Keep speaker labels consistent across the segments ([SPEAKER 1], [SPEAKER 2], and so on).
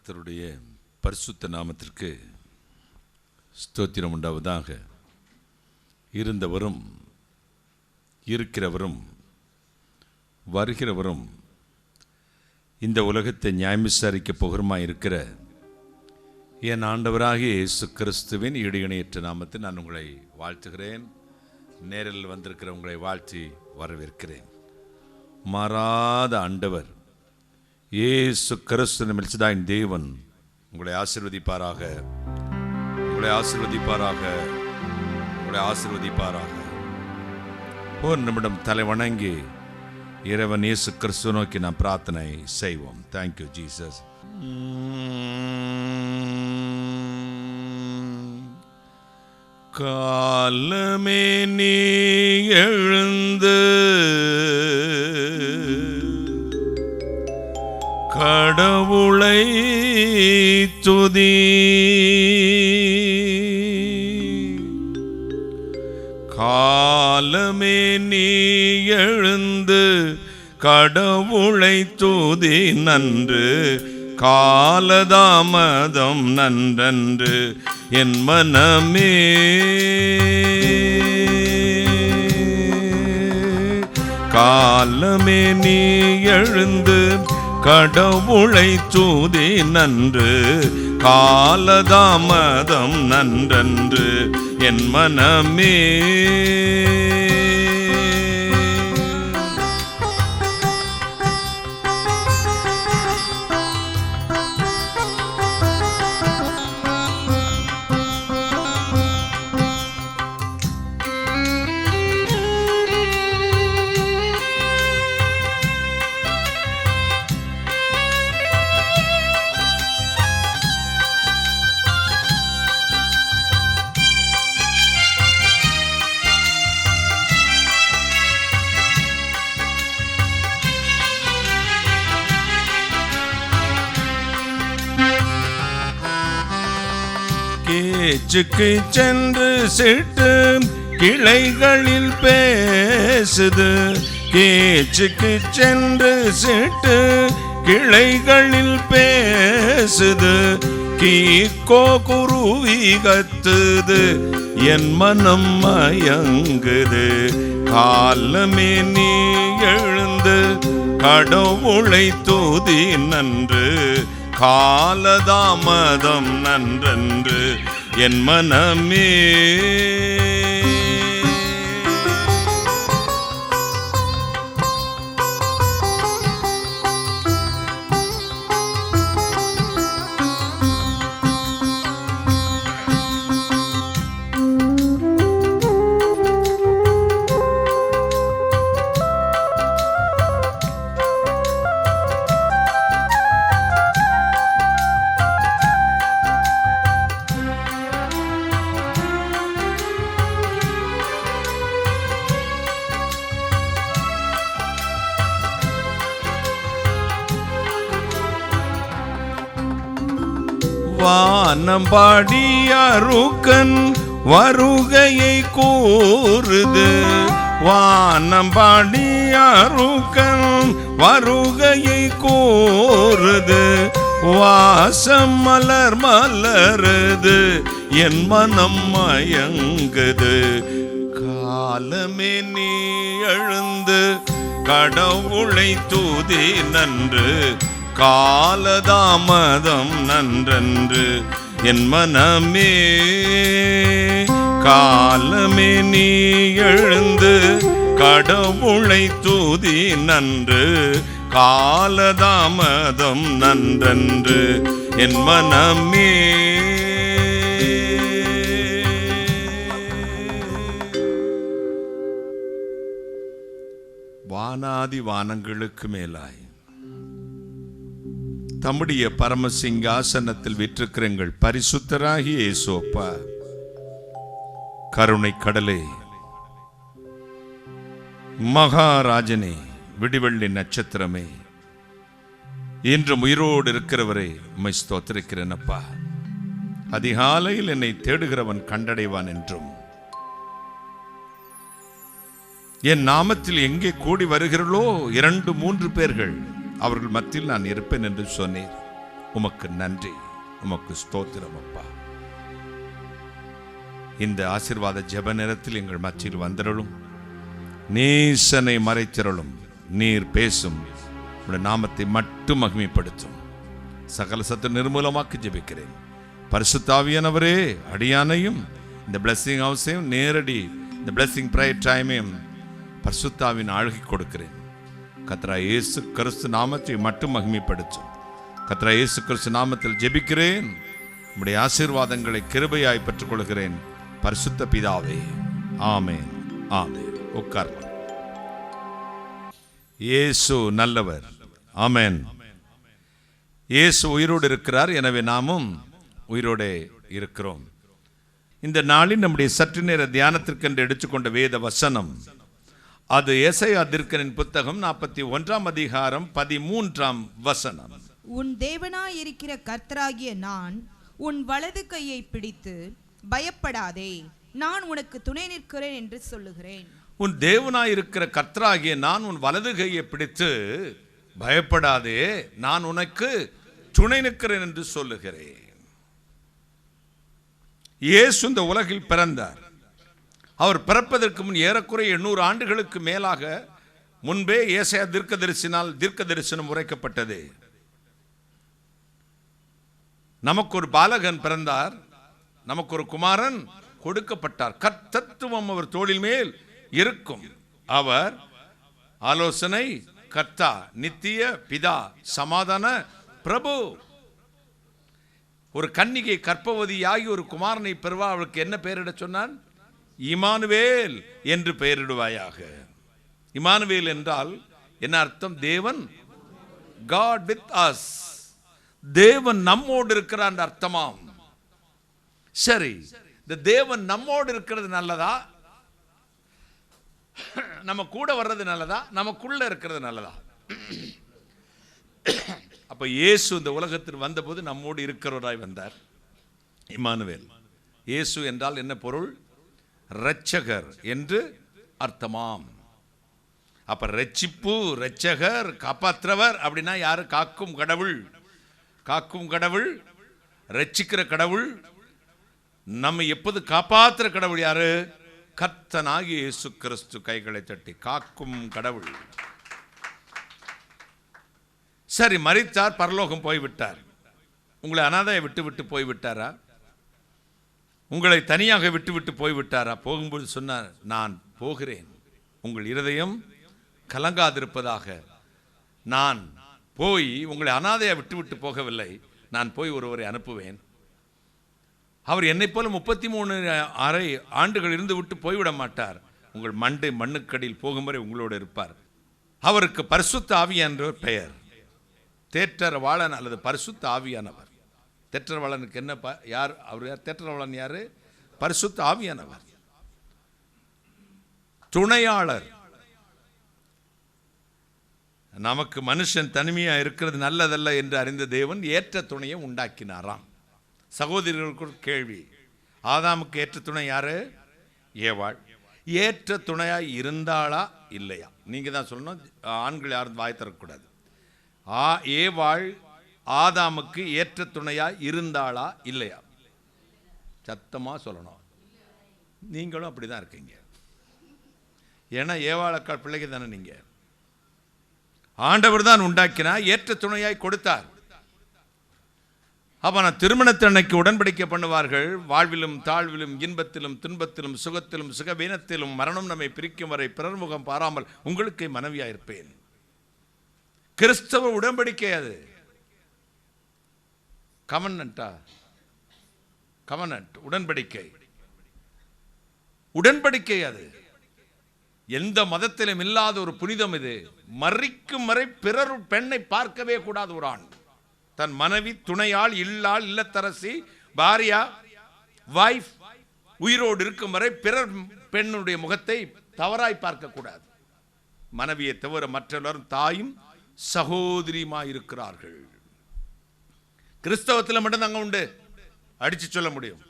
[SPEAKER 1] கர்த்தருடைய பரிசுத்த நாமத்திற்கு ஸ்தோத்திரம் உண்டாவதாக. இருந்தவரும் இருக்கிறவரும் வருகிறவரும் இந்த உலகத்தை நியாயம் விசாரிக்க போகிறமாய் இருக்கிற என் ஆண்டவராகிய இயேசு கிறிஸ்துவின் இடையிணையற்ற நாமத்தை நான் உங்களை வாழ்த்துகிறேன். நேரில் வந்திருக்கிற உங்களை வாழ்த்தி வரவேற்கிறேன். மாறாத ஆண்டவர் இயேசு கிறிஸ்து மெல்சிதாயின் தேவன் உங்களை ஆசீர்வதிப்பாராக, உங்களை ஆசீர்வதிப்பாராக, உங்களை ஆசீர்வதிப்பாராக. ஒரு நிமிடம் தலை வணங்கி இறைவன் இயேசு கிறிஸ்து நோக்கி நாம் பிரார்த்தனை செய்வோம். Thank you Jesus. காலமே நீ எழுந்து கடவுளை துதி, காலமே நீ எழுந்து கடவுளை துதி நன்று, காலதாமதம் நன்றன்று என் மனமே. காலமே நீ எழுந்து கடவுளை துதி நன்று, காலதாமதம் நன்றன்று என் மனமே. கேச்சுக்கு சென்று சிட்டு கிளைகளில் பேசுது, கேச்சுக்கு சென்று சிட்டு கிளைகளில் பேசுது, கீக்கோ குருவி கத்துது என் மனம் மயங்குது. காலமே நீ எழுந்து கடவுளை துதி நன்று, காலதாமதம் நன்றன்று என் மனமே. வானம்பாடி அருக்கன் வருகையை கூறுது, வானம்பாடி அருக்கன் வருகையை கூறுது, வாசம் மலர் மலருது என் மனம் மயங்குது. காலமே நீ எழுந்து கடவுளை துதி நன்று, காலதாமதம் நன்றன்று என் மனமே. காலமே நீ எழுந்து கடவுளை துதி நன்று, காலதாமதம் நன்றன்று என் மனமே. வானாதி வானங்களுக்கு மேலாய் தம்முடைய பரமசிங்காசனத்தில் விற்றிருக்கிற எங்கள் பரிசுத்தராகிய இயேசு அப்பா, கருணை கடலே, மகாராஜனே, விடிவெள்ளி நட்சத்திரமே, இன்றும் உயிரோடு இருக்கிறவரே உம்மை ஸ்தோத்திரிக்கிறேன் அப்பா. அதிகாலையில் என்னை தேடுகிறவன் கண்டடைவான் என்றும், என் நாமத்தில் எங்கே கூடி வருகிறோ 2-3 பேர்கள் அவர்கள் மத்தியில் நான் இருப்பேன் என்று சொன்னீர். உமக்கு நன்றி, உமக்கு ஸ்தோத்திரம் அப்பா. இந்த ஆசீர்வாத ஜெப நேரத்தில் எங்கள் மத்தியில் வந்தருளும், நேசனை மறைத்திரளும். நீர் பேசும், உடைய நாமத்தை மட்டும் மகிமைப்படுத்தும். சகல சத்து நிர்மூலமாக்கி ஜெபிக்கிறேன். பரிசுத்த ஆவியானவரே, அடியானையும் இந்த பிளஸிங் ஹவுஸையும் நேரடி இந்த பிளஸிங் ப்ரேயர் டைமையும் பரிசுத்த ஆவியின் ஆழ்கி கொடுக்கிறேன். கர்த்தராகிய இயேசு கிறிஸ்து நாமத்தை மட்டும் மகிமைப்படுத்தும். கர்த்தராகிய இயேசு கிறிஸ்து நாமத்தில் ஜெபிக்கிறேன். உம்முடைய ஆசீர்வாதங்களை கிருபையாய் பெற்றுக் கொள்கிறேன் பரிசுத்த பிதாவே, ஆமென், ஆமென். உட்கார்ந்து. இயேசு நல்லவர், ஆமென். இயேசு உயிரோடு இருக்கிறார், எனவே நாமும் உயிரோடு இருக்கிறோம். இந்த நாளில் நம்முடைய சற்று நேர தியானத்திற்கென்று எடுத்துக்கொண்ட வேத வசனம், அது ஏசாயா தீர்க்கதரிசியின் புத்தகம் 41 அதிகாரம் 13 வசனம்.
[SPEAKER 2] உன் தேவனாயிருக்கிற கர்த்தராகிய நான் உன் வலது கையை பிடித்து பயப்படாதே, நான் உனக்கு துணை நிற்கிறேன் என்று சொல்லுகிறேன்.
[SPEAKER 1] உன் தேவனாயிருக்கிற கர்த்தராகிய நான் உன் வலது கையை பிடித்து பயப்படாதே, நான் உனக்கு துணை நிற்கிறேன் என்று சொல்லுகிறேன். இயேசு இந்த உலகில் பிறந்தார். அவர் பிறப்பதற்கு முன் ஏறக்குறைய 800 ஆண்டுகளுக்கு மேலாக முன்பே ஏசாயா தீர்க்கதரிசினால் தீர்க்க தரிசனம் உரைக்கப்பட்டது. நமக்கு ஒரு பாலகன் பிறந்தார், நமக்கு ஒரு குமாரன் கொடுக்கப்பட்டார். கர்த்தத்துவம் அவர் தோளில் மேல் இருக்கும். அவர் ஆலோசனை கர்த்தா, நித்திய பிதா, சமாதான பிரபு. ஒரு கன்னிகை கர்ப்பவதியாகி ஒரு குமாரனை பெறுவா, அவளுக்கு என்ன பெயரிட சொன்னான்? இமானுவேல் என்று பெயரிடுவாயாக. இமானுவேல் என்றால் என்ன அர்த்தம்? தேவன், God with us, தேவன் நம்மோடு இருக்கிறான் அர்த்தமாம். சரி, இந்த தேவன் நம்மோடு இருக்கிறது நல்லதா, நம்ம கூட வர்றது நல்லதா, நமக்குள்ள இருக்கிறது நல்லதா? அப்ப இயேசு இந்த உலகத்தில் வந்தபோது நம்மோடு இருக்கிறவராய் வந்தார். இமானுவேல். இயேசு என்றால் என்ன பொருள்? இரட்சகர் என்று அர்த்தமாம். அப்ப ரட்சிப்பு, இரட்சகர், காப்பாற்றுறவர் அப்படின்னா யாரு? காக்கும் கடவுள். காக்கும் கடவுள், ரட்சிக்கிற கடவுள். நம்ம எப்போது காப்பாற்றுற கடவுள் யாரு? கர்த்தனாகிய இயேசு கிறிஸ்து. கைகளை தட்டி காக்கும் கடவுள். சரி, மரித்தார், பரலோகம் போய்விட்டார். உங்களை அனாதையை விட்டு விட்டு போய்விட்டாரா? உங்களை தனியாக விட்டு விட்டு போய்விட்டாரா? போகும்போது சொன்னார், நான் போகிறேன், உங்கள் இருதயம் கலங்காதிருப்பதாக. நான் போய் உங்களை அனாதையை விட்டு விட்டு போகவில்லை, நான் போய் ஒருவரை அனுப்புவேன். அவர் என்னை போல 33 ஆண்டுகள் இருந்து விட்டு போய்விட மாட்டார். உங்கள் மண்டை மண்ணுக்கடியில் போகும் வரை உங்களோடு இருப்பார். அவருக்கு பரிசுத்த ஆவியானவர் பெயர். தேற்றரவாளன் அல்லது பரிசுத்த ஆவியானவர். தேற்றரவாளனுக்கு என்ன யார்? அவர் யார்? தேற்றரவாளன் யாரு? பரிசுத்த ஆவியானவர். துணையாளர். நமக்கு மனுஷன் தனிமையா இருக்கிறது நல்லதல்ல என்று அறிந்த தேவன் ஏற்ற துணையை உண்டாக்கினாராம். சகோதரர்களுக்கு கேள்வி, ஆதாமுக்கு ஏற்ற துணை யாரு? ஏவாள். ஏற்ற துணையா இருந்தாளா இல்லையா? நீங்க தான் சொல்லணும், ஆண்கள் யாரும் வாய் தரக்கூடாது. ஏவாள் ஆதாமுக்கு ஏற்ற துணையா இருந்தாளா இல்லையா? சத்தமா சொல்லணும். நீங்களும் அப்படிதான் இருக்கீங்க. ஏன்னா ஏவாளக்கால் பிள்ளைக்கு தானே நீங்க. ஆண்டவர் தான் உண்டாக்கினா, ஏற்ற துணையாய் கொடுத்தார். அப்ப நான் திருமணத்தன்னைக்கு உடன்படிக்கை பண்ணுவார்கள். வாழ்விலும் தாழ்விலும், இன்பத்திலும் துன்பத்திலும், சுகத்திலும் சுகவீனத்திலும், மரணம் நம்மை பிரிக்கும் வரை பிறர் முகம் பாராமல் உங்களுக்கு மனைவியா இருப்பேன். கிறிஸ்தவ உடன்படிக்கை அது. கவர்னண்டா? கவர்னன்ட், உடன்படிக்கை. உடன்படிக்கை அது. எந்த மதத்திலும் இல்லாத ஒரு புனிதம் இது. மறிக்கும் வரை பிறர் பெண்ணை பார்க்கவே கூடாது. ஒரு ஆண் தன் மனைவி, துணையாள், இல்லாள், இல்லத்தரசி, பாரியா, வைஃப் உயிரோடு இருக்கும் வரை பிறர் பெண்ணுடைய முகத்தை தவறாய் பார்க்க கூடாது. மனைவியை தவிர மற்றவரும் தாயும் சகோதரியுமாய் இருக்கிறார்கள். கிறிஸ்தவத்தில் மட்டும்தாங்க உண்டு, அடிச்சு சொல்ல முடியும்.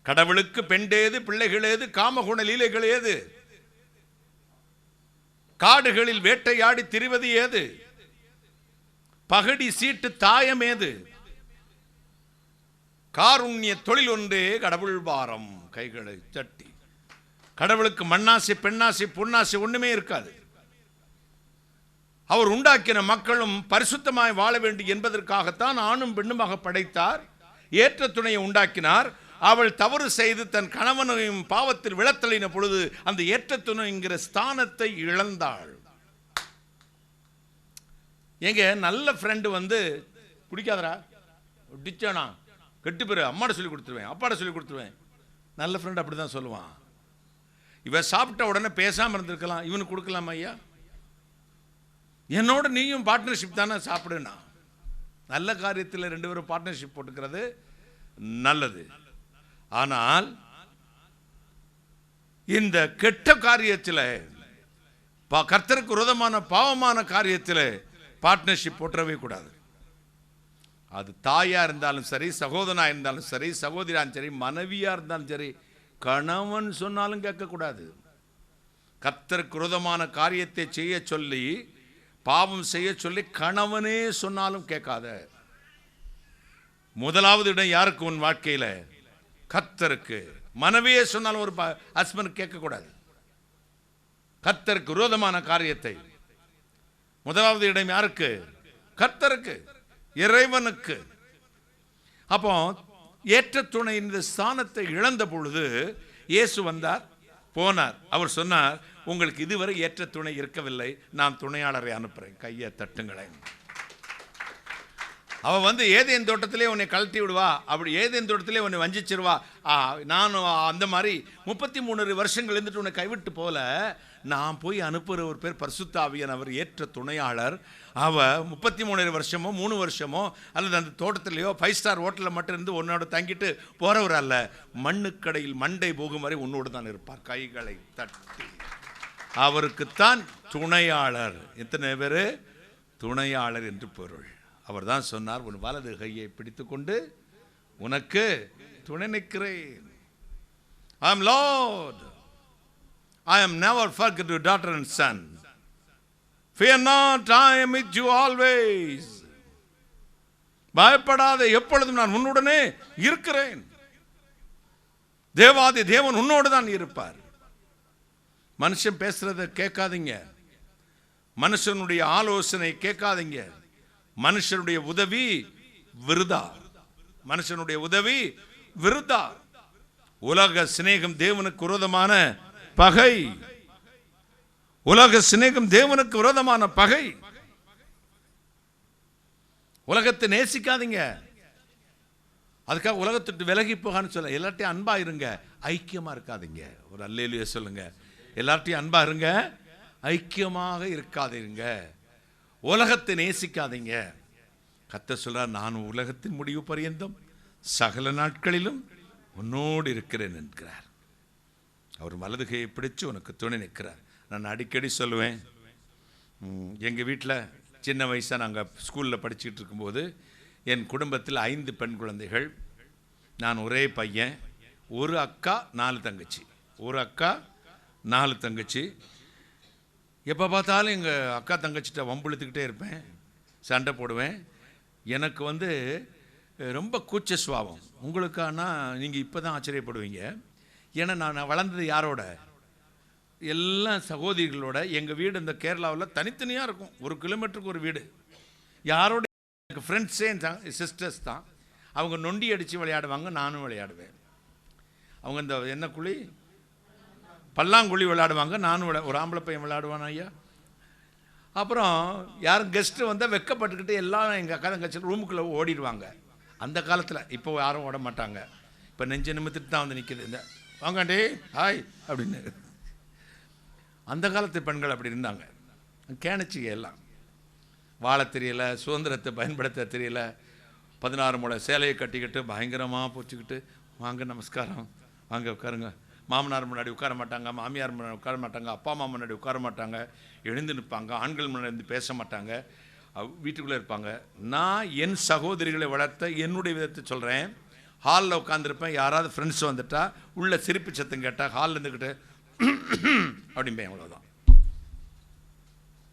[SPEAKER 1] கடவுளுக்கு பெண்டேது, பிள்ளைகள் ஏது, காமகுண லீலைகள் ஏது, காடுகளில் வேட்டையாடி திரிவது ஏது, பகடி சீட்டு தாயமேது, காருண்ய தொழில் ஒன்றே கடவுள் பாரம். கைகளை தட்டி. கடவுளுக்கு மண்ணாசை, பெண்ணாசை, பொன்னாசை ஒண்ணுமே இருக்காது. அவர் உண்டாக்கின மக்களும் பரிசுத்தமாய் வாழ வேண்டும் என்பதற்காகத்தான் ஆணும் பெண்ணுமாக படைத்தார். ஏற்ற துணையை உண்டாக்கினார். அவள் தவறு செய்து தன் கணவனையும் பாவத்தில் விழத்தள்ளின பொழுது அந்த ஏற்ற துணை என்கிற ஸ்தானத்தை இழந்தாள். எங்க நல்ல ஃப்ரெண்டு வந்து குடிக்காதரா, டிச்சானா, கெட்டு பேரு, அம்மாட சொல்லி கொடுத்துருவேன், அப்பாட சொல்லி கொடுத்துருவேன். நல்ல ஃப்ரெண்ட் அப்படிதான் சொல்லுவான். இவன் சாப்பிட்ட உடனே பேசாமல் இருந்திருக்கலாம், இவனுக்கு கொடுக்கலாமா ஐயா? என்னோட நீயும் பார்ட்னர்ஷிப் தானே சாப்பிடுனா. நல்ல காரியத்தில் ரெண்டு பேரும் பார்ட்னர்ஷிப் போட்டுக்கிறது நல்லது. ஆனால் இந்த கெட்ட காரியத்தில், கர்த்தருக்கு விரோதமான பாவமான காரியத்தில் பார்ட்னர்ஷிப் போட்டவே கூடாது. அது தாயா இருந்தாலும் சரி, சகோதரனா இருந்தாலும் சரி, சகோதரியா சரி, மனைவியா இருந்தாலும் சரி, கணவன் சொன்னாலும் கேட்கக்கூடாது. கர்த்தருக்கு விரோதமான காரியத்தை செய்ய சொல்லி, பாவம் செய்ய சொல்லி கணவனே சொன்னாலும் கேட்காத. முதலாவது இடம் யாருக்கு உன் வாழ்க்கையில்? கர்த்தருக்கு. மனைவியே சொன்னாலும் ஒரு ஹஸ்பண்ட் கேட்கக்கூடாது. கர்த்தருக்கு விரோதமான காரியத்தை முதலாவது இடம் யாருக்கு? கர்த்தருக்கு, இறைவனுக்கு. அப்போ ஏற்ற துணை இந்த ஸ்தானத்தை இழந்த பொழுது இயேசு வந்தார், போனார். அவர் சொன்னார், உங்களுக்கு இதுவரை ஏற்ற துணை இருக்கவில்லை, நான் துணையாளரை அனுப்புறேன், கையை தட்டுங்களேன். அவன் வந்து ஏதேன் தோட்டத்திலே உன்னை கழட்டி விடுவா, அப்படி ஏதேன் தோட்டத்திலே உன்னை வஞ்சிச்சிருவா. நானும் அந்த மாதிரி 33 வருஷங்கள் இருந்துட்டு உன்னை கைவிட்டு போல, நான் போய் அனுப்புகிற ஒரு பேர் பரிசுத்த ஆவியானவர், அவர் ஏற்ற துணையாளர். அவ 33 வருஷமோ 3 வருஷமோ அல்லது அந்த தோட்டத்திலேயோ 5 ஸ்டார் ஹோட்டலில் மட்டும் இருந்து உன்னோட தங்கிட்டு போறவர் அல்ல, மண்ணுக்கடையில் மண்டை போகும் வரை உன்னோடு தான் இருப்பார். கைகளை தட்டி. அவருக்குத்தான் துணையாளர். எத்தனை பேர் துணையாளர் என்று பொருள். அவர் தான் சொன்னார், உன் வலது கையை பிடித்துக்கொண்டு உனக்கு துணை நிற்கிறேன். I am Lord. I am never forget you, daughter and son. Fear not, I am with you always. பயப்படாத, எப்பொழுதும் நான் உன்னுடனே இருக்கிறேன். தேவாதி தேவன் உன்னோடு தான் இருப்பார். மனுஷன் பேசுறத கேட்காதீங்க, மனுஷனுடைய ஆலோசனை கேட்காதீங்க. மனுஷனுடைய உதவி விருதா, மனுஷனுடைய உதவி விருதா. உலக சிநேகம் தேவனுக்கு விரோதமான பகை. உலக சிநேகம் தேவனுக்கு விரோதமான பகை. உலகத்தை நேசிக்காதீங்க, அதுக்காக உலகத்துட்டு விலகி போகான்னு சொல்ல. எல்லார்ட்டையும் அன்பா இருங்க, ஐக்கியமா இருக்காதீங்க. ஒரு அல்லேலூயா சொல்லுங்க. எல்லார்ட்டையும் அன்பா இருங்க, ஐக்கியமாக இருக்காதீங்க. உலகத்தை நேசிக்காதீங்க. கர்த்தர் சொல்றார், நான் உலகத்தின் முடிவு பரியந்தம் சகல நாட்களிலும் உன்னோடு இருக்கிறேன் என்கிறார். அவர் வலது கையை பிடிச்சு உனக்கு துணை நிற்கிறார். நான் அடிக்கடி சொல்லுவேன், எங்கள் வீட்டில் சின்ன வயசாக நாங்கள் ஸ்கூலில் படிச்சுக்கிட்டு இருக்கும்போது என் குடும்பத்தில் 5 பெண் குழந்தைகள், நான் ஒரே பையன், ஒரு அக்கா 4 தங்கச்சி. ஒரு அக்கா 4 தங்கச்சி. எப்போ பார்த்தாலும் எங்கள் அக்கா தங்கச்சிட்ட வம்புழுத்துக்கிட்டே இருப்பேன், சண்டை போடுவேன். எனக்கு வந்து ரொம்ப கூச்ச சுபாவம். உங்களுக்கானா நீங்கள் இப்போ தான் ஆச்சரியப்படுவீங்க. ஏன்னா நான் வளர்ந்தது யாரோட? எல்லாம் சகோதரிகளோட. எங்கள் வீடு இந்த கேரளாவில் தனித்தனியாக இருக்கும், 1 கிலோமீட்டருக்கு ஒரு வீடு. யாரோட? எனக்கு ஃப்ரெண்ட்ஸே சிஸ்டர்ஸ் தான். அவங்க நொண்டி அடித்து விளையாடுவாங்க, நானும் விளையாடுவேன். அவங்க இந்த என்ன குழி, பல்லாங்குழி விளையாடுவாங்க, நானும் ஒரு ஆம்பளை பையன் விளையாடுவான் ஐயா. அப்புறம் யாரும் கெஸ்ட்டு வந்தால் வெக்கப்பட்டுக்கிட்டு எல்லாம் எங்கள் அக்கா தங்கச்சி ரூமுக்குள்ளே ஓடிடுவாங்க. அந்த காலத்தில். இப்போ யாரும் ஓட மாட்டாங்க. இப்போ நெஞ்ச நிமித்திட்டு தான் வந்து நிற்கிது. இந்த வாங்காண்டி ஹாய் அப்படின்னு. அந்த காலத்து பெண்கள் அப்படி இருந்தாங்க. கேணிச்சிங்க எல்லாம். வாழ தெரியலை, சுதந்திரத்தை பயன்படுத்த தெரியல, 16 முளை சேலையை கட்டிக்கிட்டு பயங்கரமாக பூச்சிக்கிட்டு, வாங்க நமஸ்காரம், வாங்க உட்காருங்க. மாமனார் முன்னாடி உட்கார மாட்டாங்க, மாமியார் முன்னாடி உட்கார மாட்டாங்க, அப்பா அம்மா முன்னாடி உட்கார மாட்டாங்க, எழுந்து நிற்பாங்க, ஆண்கள் முன்னாடி இருந்து பேச மாட்டாங்க, வீட்டுக்குள்ளே இருப்பாங்க. நான் என் சகோதரிகளை வளர்த்த என்னுடைய விதத்தை சொல்கிறேன். ஹாலில் உட்காந்துருப்பேன், யாராவது ஃப்ரெண்ட்ஸ் வந்துட்டா உள்ள சிரிப்பு சத்தம் கேட்டால் ஹாலில் இருந்துக்கிட்டு அப்படிம்பேன். அவ்வளோதான்.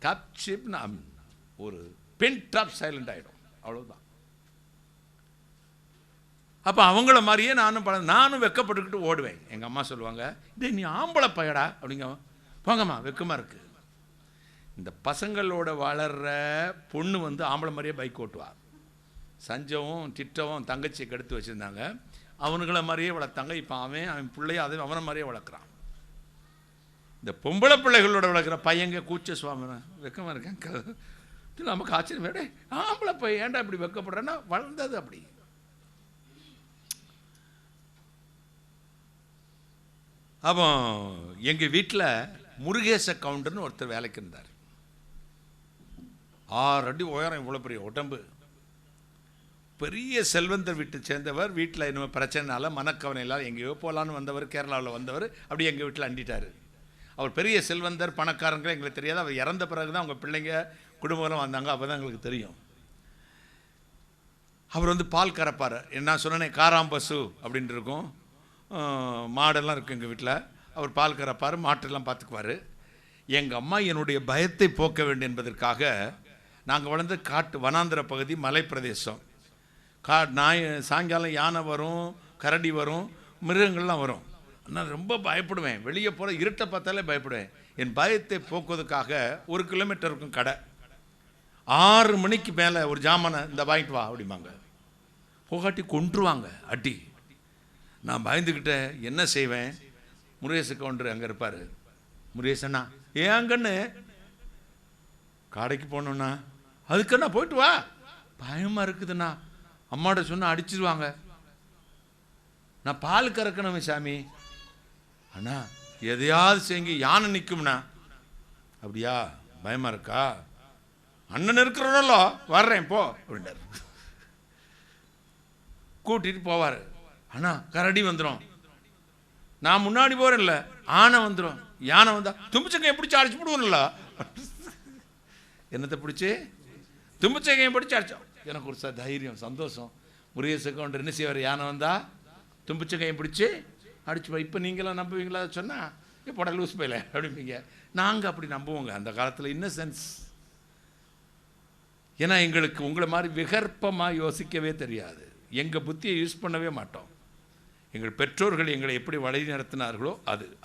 [SPEAKER 1] கப்ஷிப். நான் ஒரு பின் ட்ராப் சைலண்ட் ஆகிடும், அவ்வளோதான். அப்போ அவங்கள மாதிரியே நானும் வெக்கப்பட்டுக்கிட்டு ஓடுவேன். எங்கள் அம்மா சொல்லுவாங்க, இதே நீ ஆம்பளை பையடா அப்படிங்க, போங்கம்மா வெக்கமாக இருக்குது. இந்த பசங்களோட வளர்கிற பொண்ணு வந்து ஆம்பளை மாதிரியே பைக் ஓட்டுவாள். சஞ்சவும் திட்டவும் தங்கச்சியை கெடுத்து வச்சுருந்தாங்க, அவனுங்களை மாதிரியே வளர்த்தாங்க. இப்போ அவன் பிள்ளைய அவனை மாதிரியே வளர்க்குறான். இந்த பொம்பளை பிள்ளைகளோட வளர்க்குற பையங்க கூச்ச சுவாமி வெக்கமாக இருக்கேன். நமக்கு ஆச்சரியம் வேடே, ஆம்பளை பையன் ஏன்டா இப்படி வெக்கப்படுறேன்னா வளர்ந்தது அப்படி. அப்போ எங்கள் வீட்டில் முருகேச கவுண்டர்னு ஒருத்தர் வேலைக்கு இருந்தார். 6 அடி உயரம், இவ்வளோ பெரிய உடம்பு, பெரிய செல்வந்தர் வீட்டை சேர்ந்தவர். வீட்டில் இன்னும் பிரச்சனைனால மனக்கவனையினால் எங்கேயோ போகலான்னு வந்தவர், கேரளாவில் வந்தவர், அப்படி எங்கள் வீட்டில் அண்டிட்டார். அவர் பெரிய செல்வந்தர், பணக்காரங்களே எங்களுக்கு தெரியாது. அவர் இறந்த பிறகு தான் அவங்க பிள்ளைங்க குடும்பம் வந்தாங்க, அப்போ தான் எங்களுக்கு தெரியும். அவர் வந்து பால் கறப்பார். என்ன சொன்னேனே, காராம்பசு அப்படின்ட்டு இருக்கும், மாடெல்லாம் இருக்கும் எங்கள் வீட்டில். அவர் பால் கறப்பார், மாட்டெல்லாம் பார்த்துக்குவார். எங்கள் அம்மா என்னுடைய பயத்தை போக்க வேண்டும் என்பதற்காக, நாங்கள் வளர்ந்த காட்டு வனாந்திர பகுதி, மலை பிரதேசம், சாயங்காலம் யானை வரும், கரடி வரும், மிருகங்கள்லாம் வரும். நான் ரொம்ப பயப்படுவேன். வெளியே போகிற இருட்டை பார்த்தாலே பயப்படுவேன். என் பயத்தை போக்குவதற்காக 1 கிலோமீட்டர் இருக்கும் கடை. 6 மணிக்கு மேலே ஒரு ஜாமானை இந்த வாங்கிட்டு வா அப்படிம்பாங்க. போகாட்டி கொன்றுவாங்க அடி. நான் பயந்துக்கிட்டேன். என்ன செய்வேன்? முருகேச கவுண்டர் அங்கே இருப்பார். முருகேசண்ணா, ஏங்கன்னு கடைக்கு போனோண்ணா, அதுக்குண்ணா போயிட்டு வா, பயமாக இருக்குதுண்ணா, அம்மாட்ட சொன்னால் அடிச்சிருவாங்க. நான் பால் கறக்கணும் சாமி. அண்ணா எதையாவது செய்யுங்க, யானை நிற்கும்ண்ணா. அப்படியா, பயமாக இருக்கா? அண்ணன் இருக்கிறோம்ல, வர்றேன் போ அப்படின்றார். கூட்டிகிட்டு போவார். அண்ணா கரடி வந்துடும், நான் முன்னாடி போகிறேன்ல, ஆனை வந்துடும். யானை வந்தா தும்பிச்சங்கையை பிடிச்சி அடிச்சு விடுவோம்ல. என்னத்தை பிடிச்சி? தும்பிச்சங்கையை பிடிச்சி அடிச்சோம். எனக்கு ஒரு தைரியம், சந்தோஷம். முருகேச கவுண்டர் என்ன செய்வார்? யானை வந்தா தும்பிச்சங்கையை பிடிச்சி அடிச்சுப்பா. இப்போ நீங்களாம் நம்புவீங்களா? சொன்னால் இப்போ லூஸ் போயில அப்படிம்பீங்க. நாங்கள் அப்படி நம்புவோங்க அந்த காலத்தில், இன்னசென்ஸ். ஏன்னா எங்களுக்கு உங்களை மாதிரி விகற்பமாக யோசிக்கவே தெரியாது. எங்கள் புத்தியை யூஸ் பண்ணவே மாட்டோம். எங்கள் பெற்றோர்கள் எங்களை எப்படி வழி நடத்தினார்களோ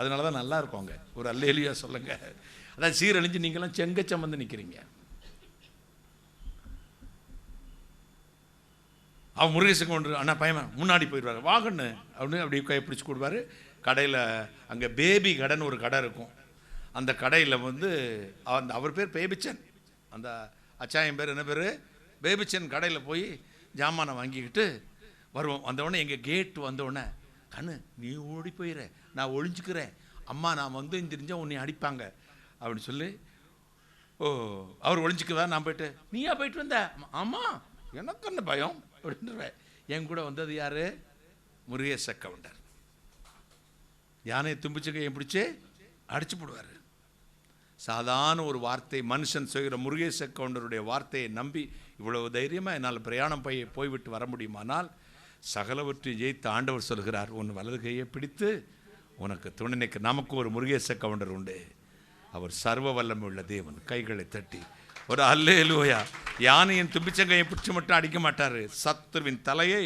[SPEAKER 1] அதனால தான் நல்லா இருக்கோங்க. ஒரு அல்லேலியா சொல்லுங்க. அதான் சீரழிஞ்சு நீங்களாம் செங்கச்சம் வந்து நிற்கிறீங்க. அவன் முருகேசன் கொண்டு, அண்ணா பயமா முன்னாடி போயிடுவார், வாகன்னு அப்படின்னு அப்படி கை பிடிச்சி கொடுப்பாரு. கடையில் அங்கே பேபி கடைன்னு ஒரு கடை இருக்கும். அந்த கடையில் வந்து அவர் பேர் பேபிச்சன், அந்த அச்சாயம் பேர் என்ன பேர்? பேபிச்சன். கடையில் போய் ஜாமானை வாங்கிக்கிட்டு வருவோம். வந்தவுடனே எங்கள் கேட்டு வந்தவுடனே, கண்ணு நீ ஓடி போயிடுற, நான் ஒழிஞ்சுக்கிறேன், அம்மா நான் வந்து தெரிஞ்சால் உன்னை அடிப்பாங்க அப்படின்னு சொல்லி, அவர் ஒழிஞ்சிக்குவா. நான் போயிட்டு, நீயா போயிட்டு வந்த? ஆமாம், எனக்கு என்ன பயம் அப்படின்றவேன். என் கூட வந்தது யார்? முருகேச கவுண்டர். யானையை தும்பிச்சுக்கையை பிடிச்சி அடிச்சு போடுவார். சாதாரண ஒரு வார்த்தை, மனுஷன் சொல்கிற முருகேச கவுண்டருடைய வார்த்தையை நம்பி இவ்வளவு தைரியமாக என்னால் பிரயாணம் போய்விட்டு வர முடியுமானால், சகலவற்றையும் ஜெயித்து ஆண்டவர் சொல்கிறார், உன் வலது கையை பிடித்து உனக்கு துணை நிற்க. நமக்கு ஒரு முருகேச கவுண்டர் உண்டு. அவர் சர்வ வல்லமை உள்ள தேவன். கைகளை தட்டி ஒரு அல்லேலூயா. யானையின் தும்பிச்சங்கையை பிடிச்சி மட்டும் அடிக்க மாட்டார், சத்துருவின் தலையை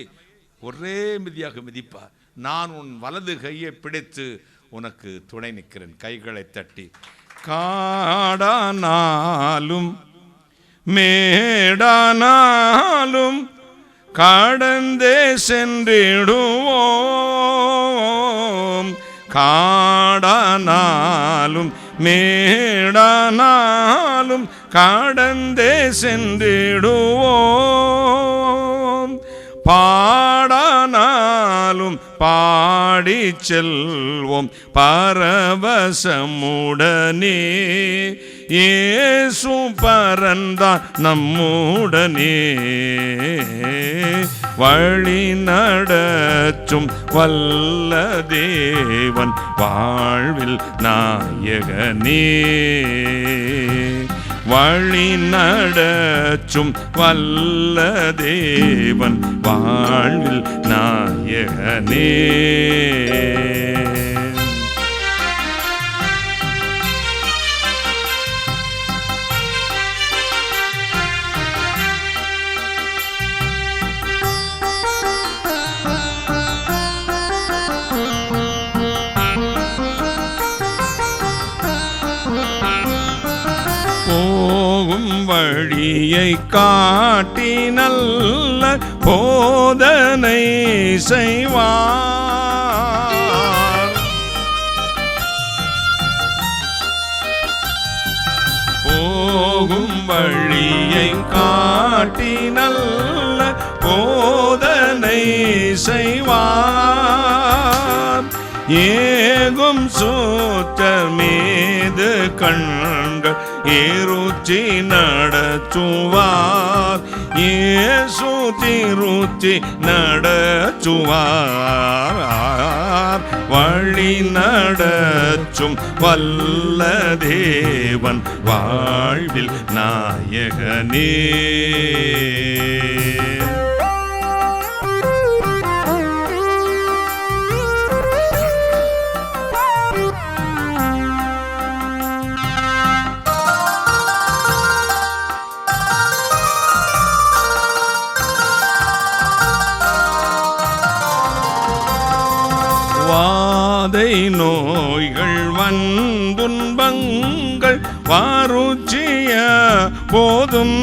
[SPEAKER 1] ஒரே மிதியாக மிதிப்பார். நான் உன் வலது கையை பிடித்து உனக்கு துணை நிற்கிறேன். கைகளை தட்டி, காடானாலும் மேடானாலும் கடந்தே சென்றிடுவோம், காடானாலும் மேடானாலும் கடந்தே சென்றிடுவோம், பாடானாலும் பாடி செல்வோம் பரவசமுடனே, இயேசு பரந்தான் நம்முடனே, வழி நடச்சும் வல்ல தேவன் வாழ்வில் நாயகனே, வழி நடச்சும் வல்ல தேவன் வாழ்வில் நாயகனே. போகும் வழியை காட்டி நல்ல போதனை செய்வார். போகும் வழியை காட்டி நல்ல போதனை செய்வார். ஏகும் சூத்தர் மீது கண்கள் ஏருச்சி நடச்சுவார். ஏசு திருச்சி நடச்சுவார். வழி நடச்சும் வல்ல தேவன் வாழ்வில் நாயகனே. வாதை நோய்கள் வந்துன்பங்கள் வாருச்சிய போதும்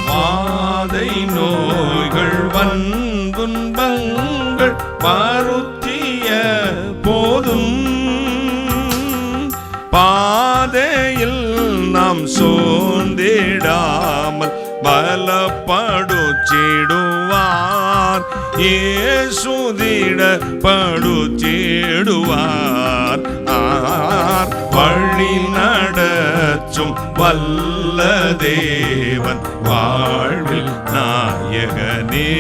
[SPEAKER 1] வாதை நோய்கள் வந்துன்பங்கள் வாருச்சிய போதும் பாதையில் நாம் சோர்ந்திடாமல் பலப்படுச்சிடுவார். ஏசுதிடப்படுச்சிடுவார். வழி நடச்சும் வல்ல தேவன் வாழ்வில் நாயகனே.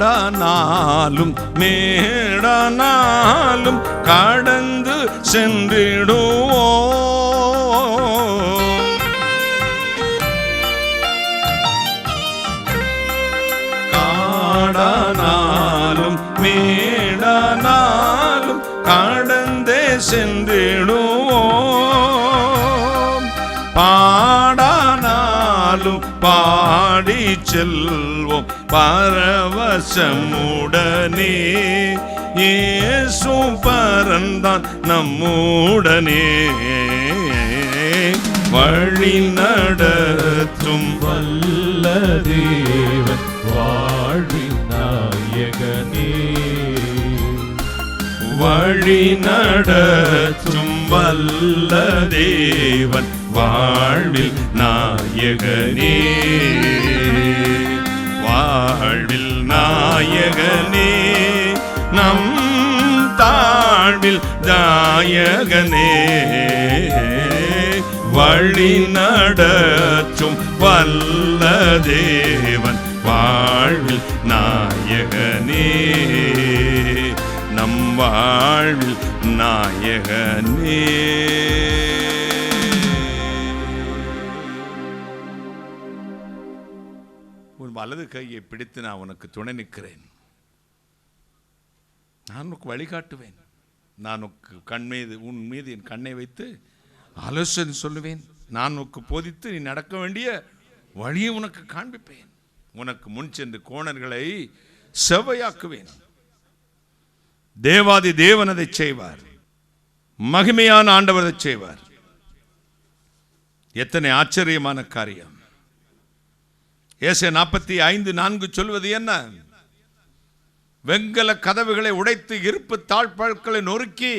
[SPEAKER 1] காடனாலும் மேடனாலும் கடந்து சென்றிடுவோம். காடனாலும் மேடனாலும் கடந்தே சென்றிடுவோம். பாடானாலும் பாடி செல்வோம் பரவசமுடனே. இயேசு பரந்தான் நம்முடனே. வழி நடத்தும்
[SPEAKER 3] வல்ல தேவன் வாழ்வின் நாயகனே.
[SPEAKER 1] வழி நடத்தும் வல்ல தேவன் வாழ்வில் நாயகனே. வாழ்வில் நாயகனே நம் தாழ்வில் நாயகனே. வழி நடத்தும் வல்ல தேவன் வாழ்வில் நாயகனே. நம் வாழ்வில் நாயகனே. உன் வலது கையை பிடித்து நான் உனக்கு துணை நிற்கிறேன். நான் உனக்கு வழிகாட்டுவேன். நான் உன் மீது என் கண்ணை வைத்து ஆலோசனை சொல்லுவேன். நான் உனக்கு போதித்து நீ நடக்க வேண்டிய வழியை உனக்கு காண்பிப்பேன். உனக்கு முன் சென்று கோணர்களை செவ்வையாக்குவேன். தேவாதி தேவன் அதை செய்வார். மகிமையான ஆண்டவர் அதை செய்வார். எத்தனை ஆச்சரியமான காரியம். ஏசாயா 45:4 சொல்வது என்ன? வெங்கல கதவுகளை உடைத்து இருப்பு தாழ்பாள்களை நொறுக்கி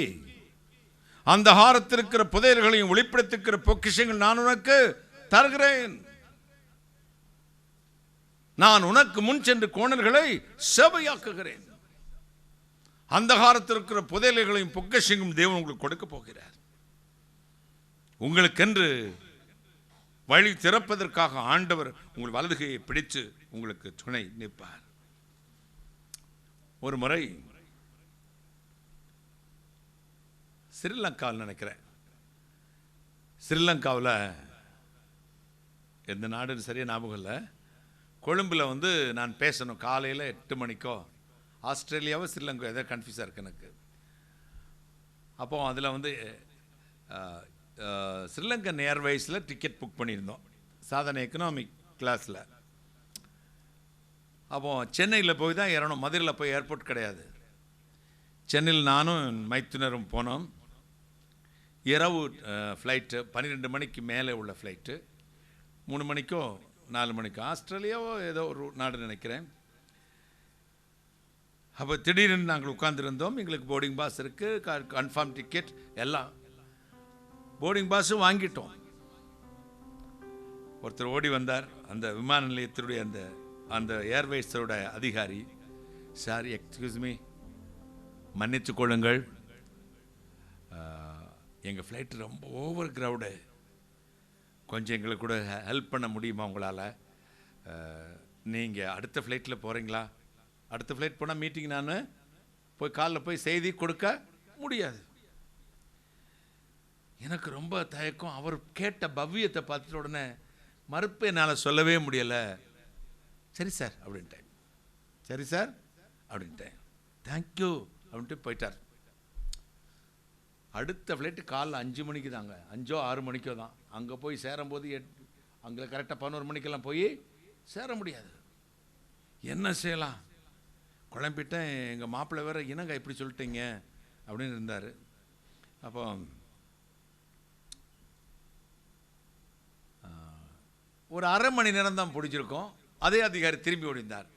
[SPEAKER 1] அந்த ஹாரத்திருக்கிற புதையல்களையும் ஒளிப்படுத்திருக்கிற பொக்கிஷங்கள் நான் உனக்கு தருகிறேன். நான் உனக்கு முன் சென்று கோணல்களை செவ்வையாக்குகிறேன். அந்தகாரத்திற்கிற புதையல்களையும் பொக்கிஷங்களும் தேவன் உங்களுக்கு கொடுக்க போகிறார். உங்களுக்கென்று வழி திறப்பதற்காக ஆண்டவர் உங்கள் வலதுகையை பிடித்து உங்களுக்கு துணை நிற்பார். ஒரு முறை ஸ்ரீலங்காவில் நினைக்கிறேன், ஸ்ரீலங்காவில் எந்த நாடுன்னு சரியா ஞாபகம் இல்லை, கொழும்பில் வந்து நான் பேசணும் காலையில் 8 மணிக்கோ. ஆஸ்திரேலியாவோ ஸ்ரீலங்கா ஏதோ கன்ஃபியூஸாக இருக்குது எனக்கு. அப்போது அதில் வந்து ஸ்ரீலங்கன் ஏர்வேஸில் டிக்கெட் புக் பண்ணியிருந்தோம் சாதாரண எக்கனாமிக் கிளாஸில். அப்போது சென்னையில் போய் தான் ஏறணும், மதுரையில் போய் ஏர்போர்ட் கிடையாது. சென்னையில் நானும் மைத்துனரும் போனோம். இரவு ஃப்ளைட்டு 12 மணிக்கு மேலே உள்ள ஃப்ளைட்டு, 3 மணிக்கோ 4 மணிக்கோ, ஆஸ்திரேலியாவோ ஏதோ ஒரு நாடு நினைக்கிறேன். அப்போ திடீர்னு நாங்கள் உட்கார்ந்துருந்தோம். எங்களுக்கு போர்டிங் பாஸ் இருக்குது, கன்ஃபார்ம் டிக்கெட் எல்லாம், போர்டிங் பாஸும் வாங்கிட்டோம். ஒருத்தர் ஓடி வந்தார், அந்த விமான நிலையத்தினுடைய அந்த ஏர்வேஸோட அதிகாரி. சார், எக்ஸ்கியூஸ் மீ, மன்னித்து கொள்ளுங்கள், எங்கள் ஃப்ளைட்டு ரொம்ப ஓவர் க்ரௌடு, கொஞ்சம் எங்களுக்கு கூட ஹெல்ப் பண்ண முடியுமா உங்களால்? நீங்கள் அடுத்த ஃப்ளைட்டில் போகிறீங்களா? அடுத்த ஃப்ளைட் போனால் மீட்டிங் நான் போய் காலைல போய் செய்தி கொடுக்க முடியாது. எனக்கு ரொம்ப தயக்கம். அவர் கேட்ட பவ்யத்தை பார்த்துட்ட உடனே மறுப்பு என்னால் சொல்லவே முடியலை. சரி சார் அப்படின்ட்டேன், சரி சார் அப்படின்ட்டேன், தேங்க்யூ அப்படின்ட்டு போயிட்டார். அடுத்த ஃப்ளைட்டு காலைல 5 மணிக்கு தாங்க, 5 6 மணிக்கோ தான். அங்கே போய் சேரும்போது அங்கே கரெக்டாக 11 மணிக்கெல்லாம் போய் சேர முடியாது. என்ன செய்யலாம், குழம்பிட்டேன். எங்கள் மாப்பிள்ளை வேறு என்னங்க இப்படி சொல்லிட்டீங்க அப்படின்னு இருந்தார். அப்போ ஒரு அரை மணி நேரம் தான் பிடிச்சிருக்கோம். அதே அதிகாரி திரும்பி ஓடிந்தார்.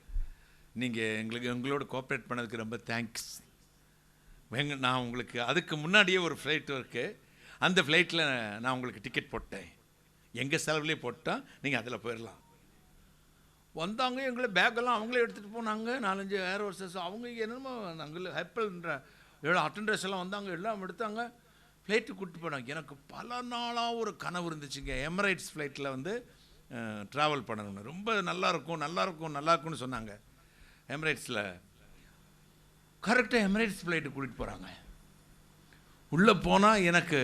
[SPEAKER 1] நீங்கள் எங்களோட கோஆப்ரேட் பண்ணதுக்கு ரொம்ப தேங்க்ஸ். நான் உங்களுக்கு அதுக்கு முன்னாடியே ஒரு ஃப்ளைட் இருக்குது, அந்த ஃப்ளைட்டில் நான் உங்களுக்கு டிக்கெட் போட்டேன், எங்கள் செலவுலேயே போட்டால் நீங்கள் அதில் போயிடலாம். வந்தாங்க, எங்களை பேக்கெல்லாம் அவங்களே எடுத்துகிட்டு போனாங்க. 4-5 ஏர் ஹோஸ்டர்ஸ் அவங்க என்னமோ நாங்கள் ஹெப்பல்ன்ற அட்டண்டர்ஸ் எல்லாம் வந்தாங்க, எல்லாம் எடுத்தாங்க, ஃப்ளைட்டு கூப்பிட்டு போனாங்க. எனக்கு பல நாளாக ஒரு கனவு இருந்துச்சுங்க, எமிரேட்ஸ் ஃப்ளைட்டில் வந்து ட்ராவல் பண்ணணும்னு. ரொம்ப நல்லாயிருக்கும்னு சொன்னாங்க. எமிரேட்ஸில் கரெக்டாக எமிரேட்ஸ் ஃப்ளைட்டு கூட்டிகிட்டு போகிறாங்க. உள்ளே போனால் எனக்கு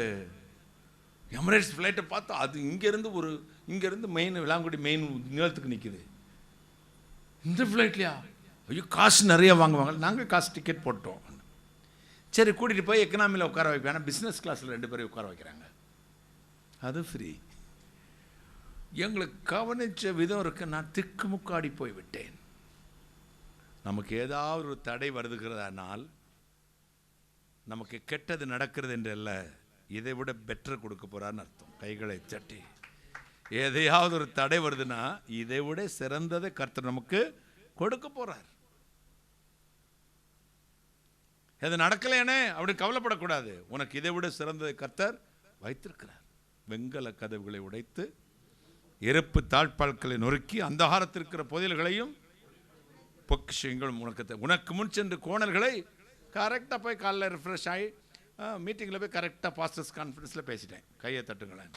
[SPEAKER 1] எமிரேட்ஸ் ஃப்ளைட்டை பார்த்தா அது இங்கேருந்து மெயின் விளாங்குடி மெயின் நிலத்துக்கு நிற்குது. இந்த ஃப்ளைட்லையா? ஐயோ, காசு நிறைய வாங்குவாங்க. நாங்கள் காசு டிக்கெட் போட்டோம். சரி, கூட்டிகிட்டு போய் எக்கனாமியில் உட்கார வைப்பேன். பிஸ்னஸ் கிளாஸில் 2 பேரும் உட்கார வைக்கிறாங்க, அது ஃப்ரீ. எங்களுக்கு கவனித்த விதம் இருக்கு. நான் திக்குமுக்காடி போய்விட்டேன். நமக்கு ஏதாவது ஒரு தடை வருதுகிறதானால் நமக்கு கெட்டது நடக்கிறது என்றல்ல, இதை விட பெட்டர் கொடுக்க போறான்னு அர்த்தம். கைகளை தட்டி, எதையாவது ஒரு தடை வருதுன்னா இதை விட சிறந்ததை கர்த்தர் நமக்கு கொடுக்க போறார். எது நடக்கலையானே அப்படின்னு கவலைப்படக்கூடாது. உனக்கு இதை விட சிறந்ததை கர்த்தர் வைத்திருக்கிறார். வெங்கல கதவுகளை உடைத்து, இறப்பு தாழ்பால்களை நொறுக்கி, அந்தகாரத்திற்கிற புதையல்களையும் பொக்கிஷங்களும் உனக்கு முன் சென்று கோணல்களை கரெக்டாக போய் காலைல ரிஃப்ரெஷ் ஆகி மீட்டிங்கில் போய் கரெக்டாக பாஸ்டர்ஸ் கான்ஃபரன்ஸில் பேசிட்டேன். கையை தட்டுங்களேன்.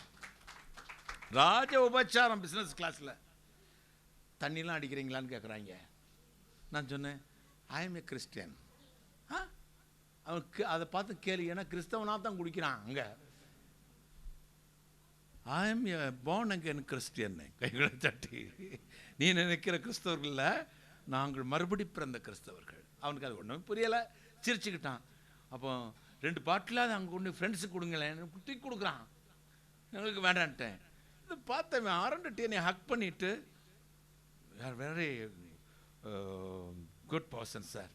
[SPEAKER 1] ராஜ உபச்சாரம். பிஸ்னஸ் கிளாஸில் தண்ணிலாம் அடிக்கிறீங்களான்னு கேட்குறாங்க. நான் சொன்னேன், ஐ எம் ஏ கிறிஸ்டியன். அவனுக்கு அதை பார்த்து கேள்வி, ஏன்னா கிறிஸ்தவனாக தான் குடிக்கிறான் அங்கே. I M A born again Christian. கைகளை தட்டி, நீ நினைக்கிற கிறிஸ்தவர்களில் நாங்கள் மறுபடி பிறந்த கிறிஸ்தவர்கள். அவனுக்கு அது ஒன்றுமே புரியலை, சிரிச்சுக்கிட்டான். அப்போ 2 பாட்டில் அதை அங்கே கொண்டு ஃப்ரெண்ட்ஸுக்கு கொடுங்களேன், குட்டி கொடுக்குறான். எங்களுக்கு வேண்டான்ட்டேன். இது பார்த்தவன் அரண்டுட்டு என்னை ஹக் பண்ணிவிட்டு, யார் வெரி குட் பர்சன் சார்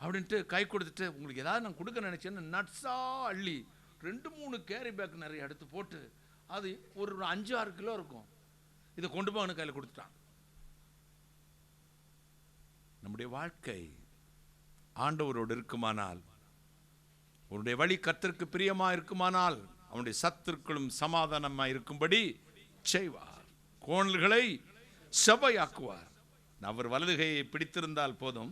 [SPEAKER 1] அப்படின்ட்டு கை கொடுத்துட்டு, உங்களுக்கு ஏதாவது நான் கொடுக்க நினச்சேன்னு நட்ஸாக அள்ளி 2-3 கேரி பேக் நிறைய எடுத்து போட்டு, அது ஒரு 5-6 கிலோ இருக்கும், இதை கொண்டு போய் அவனுக்கு கையில் கொடுத்துட்டான். நம்முடைய வாழ்க்கை ஆண்டவரோடு இருக்குமானால், அவருடைய வழி கர்த்தருக்கு பிரியமாக இருக்குமானால், அவனுடைய சத்துருக்களும் சமாதானமாக இருக்கும்படி செய்வார். கோணல்களை சபையாக்குவார். அவர் வலதுகையை பிடித்திருந்தால் போதும்,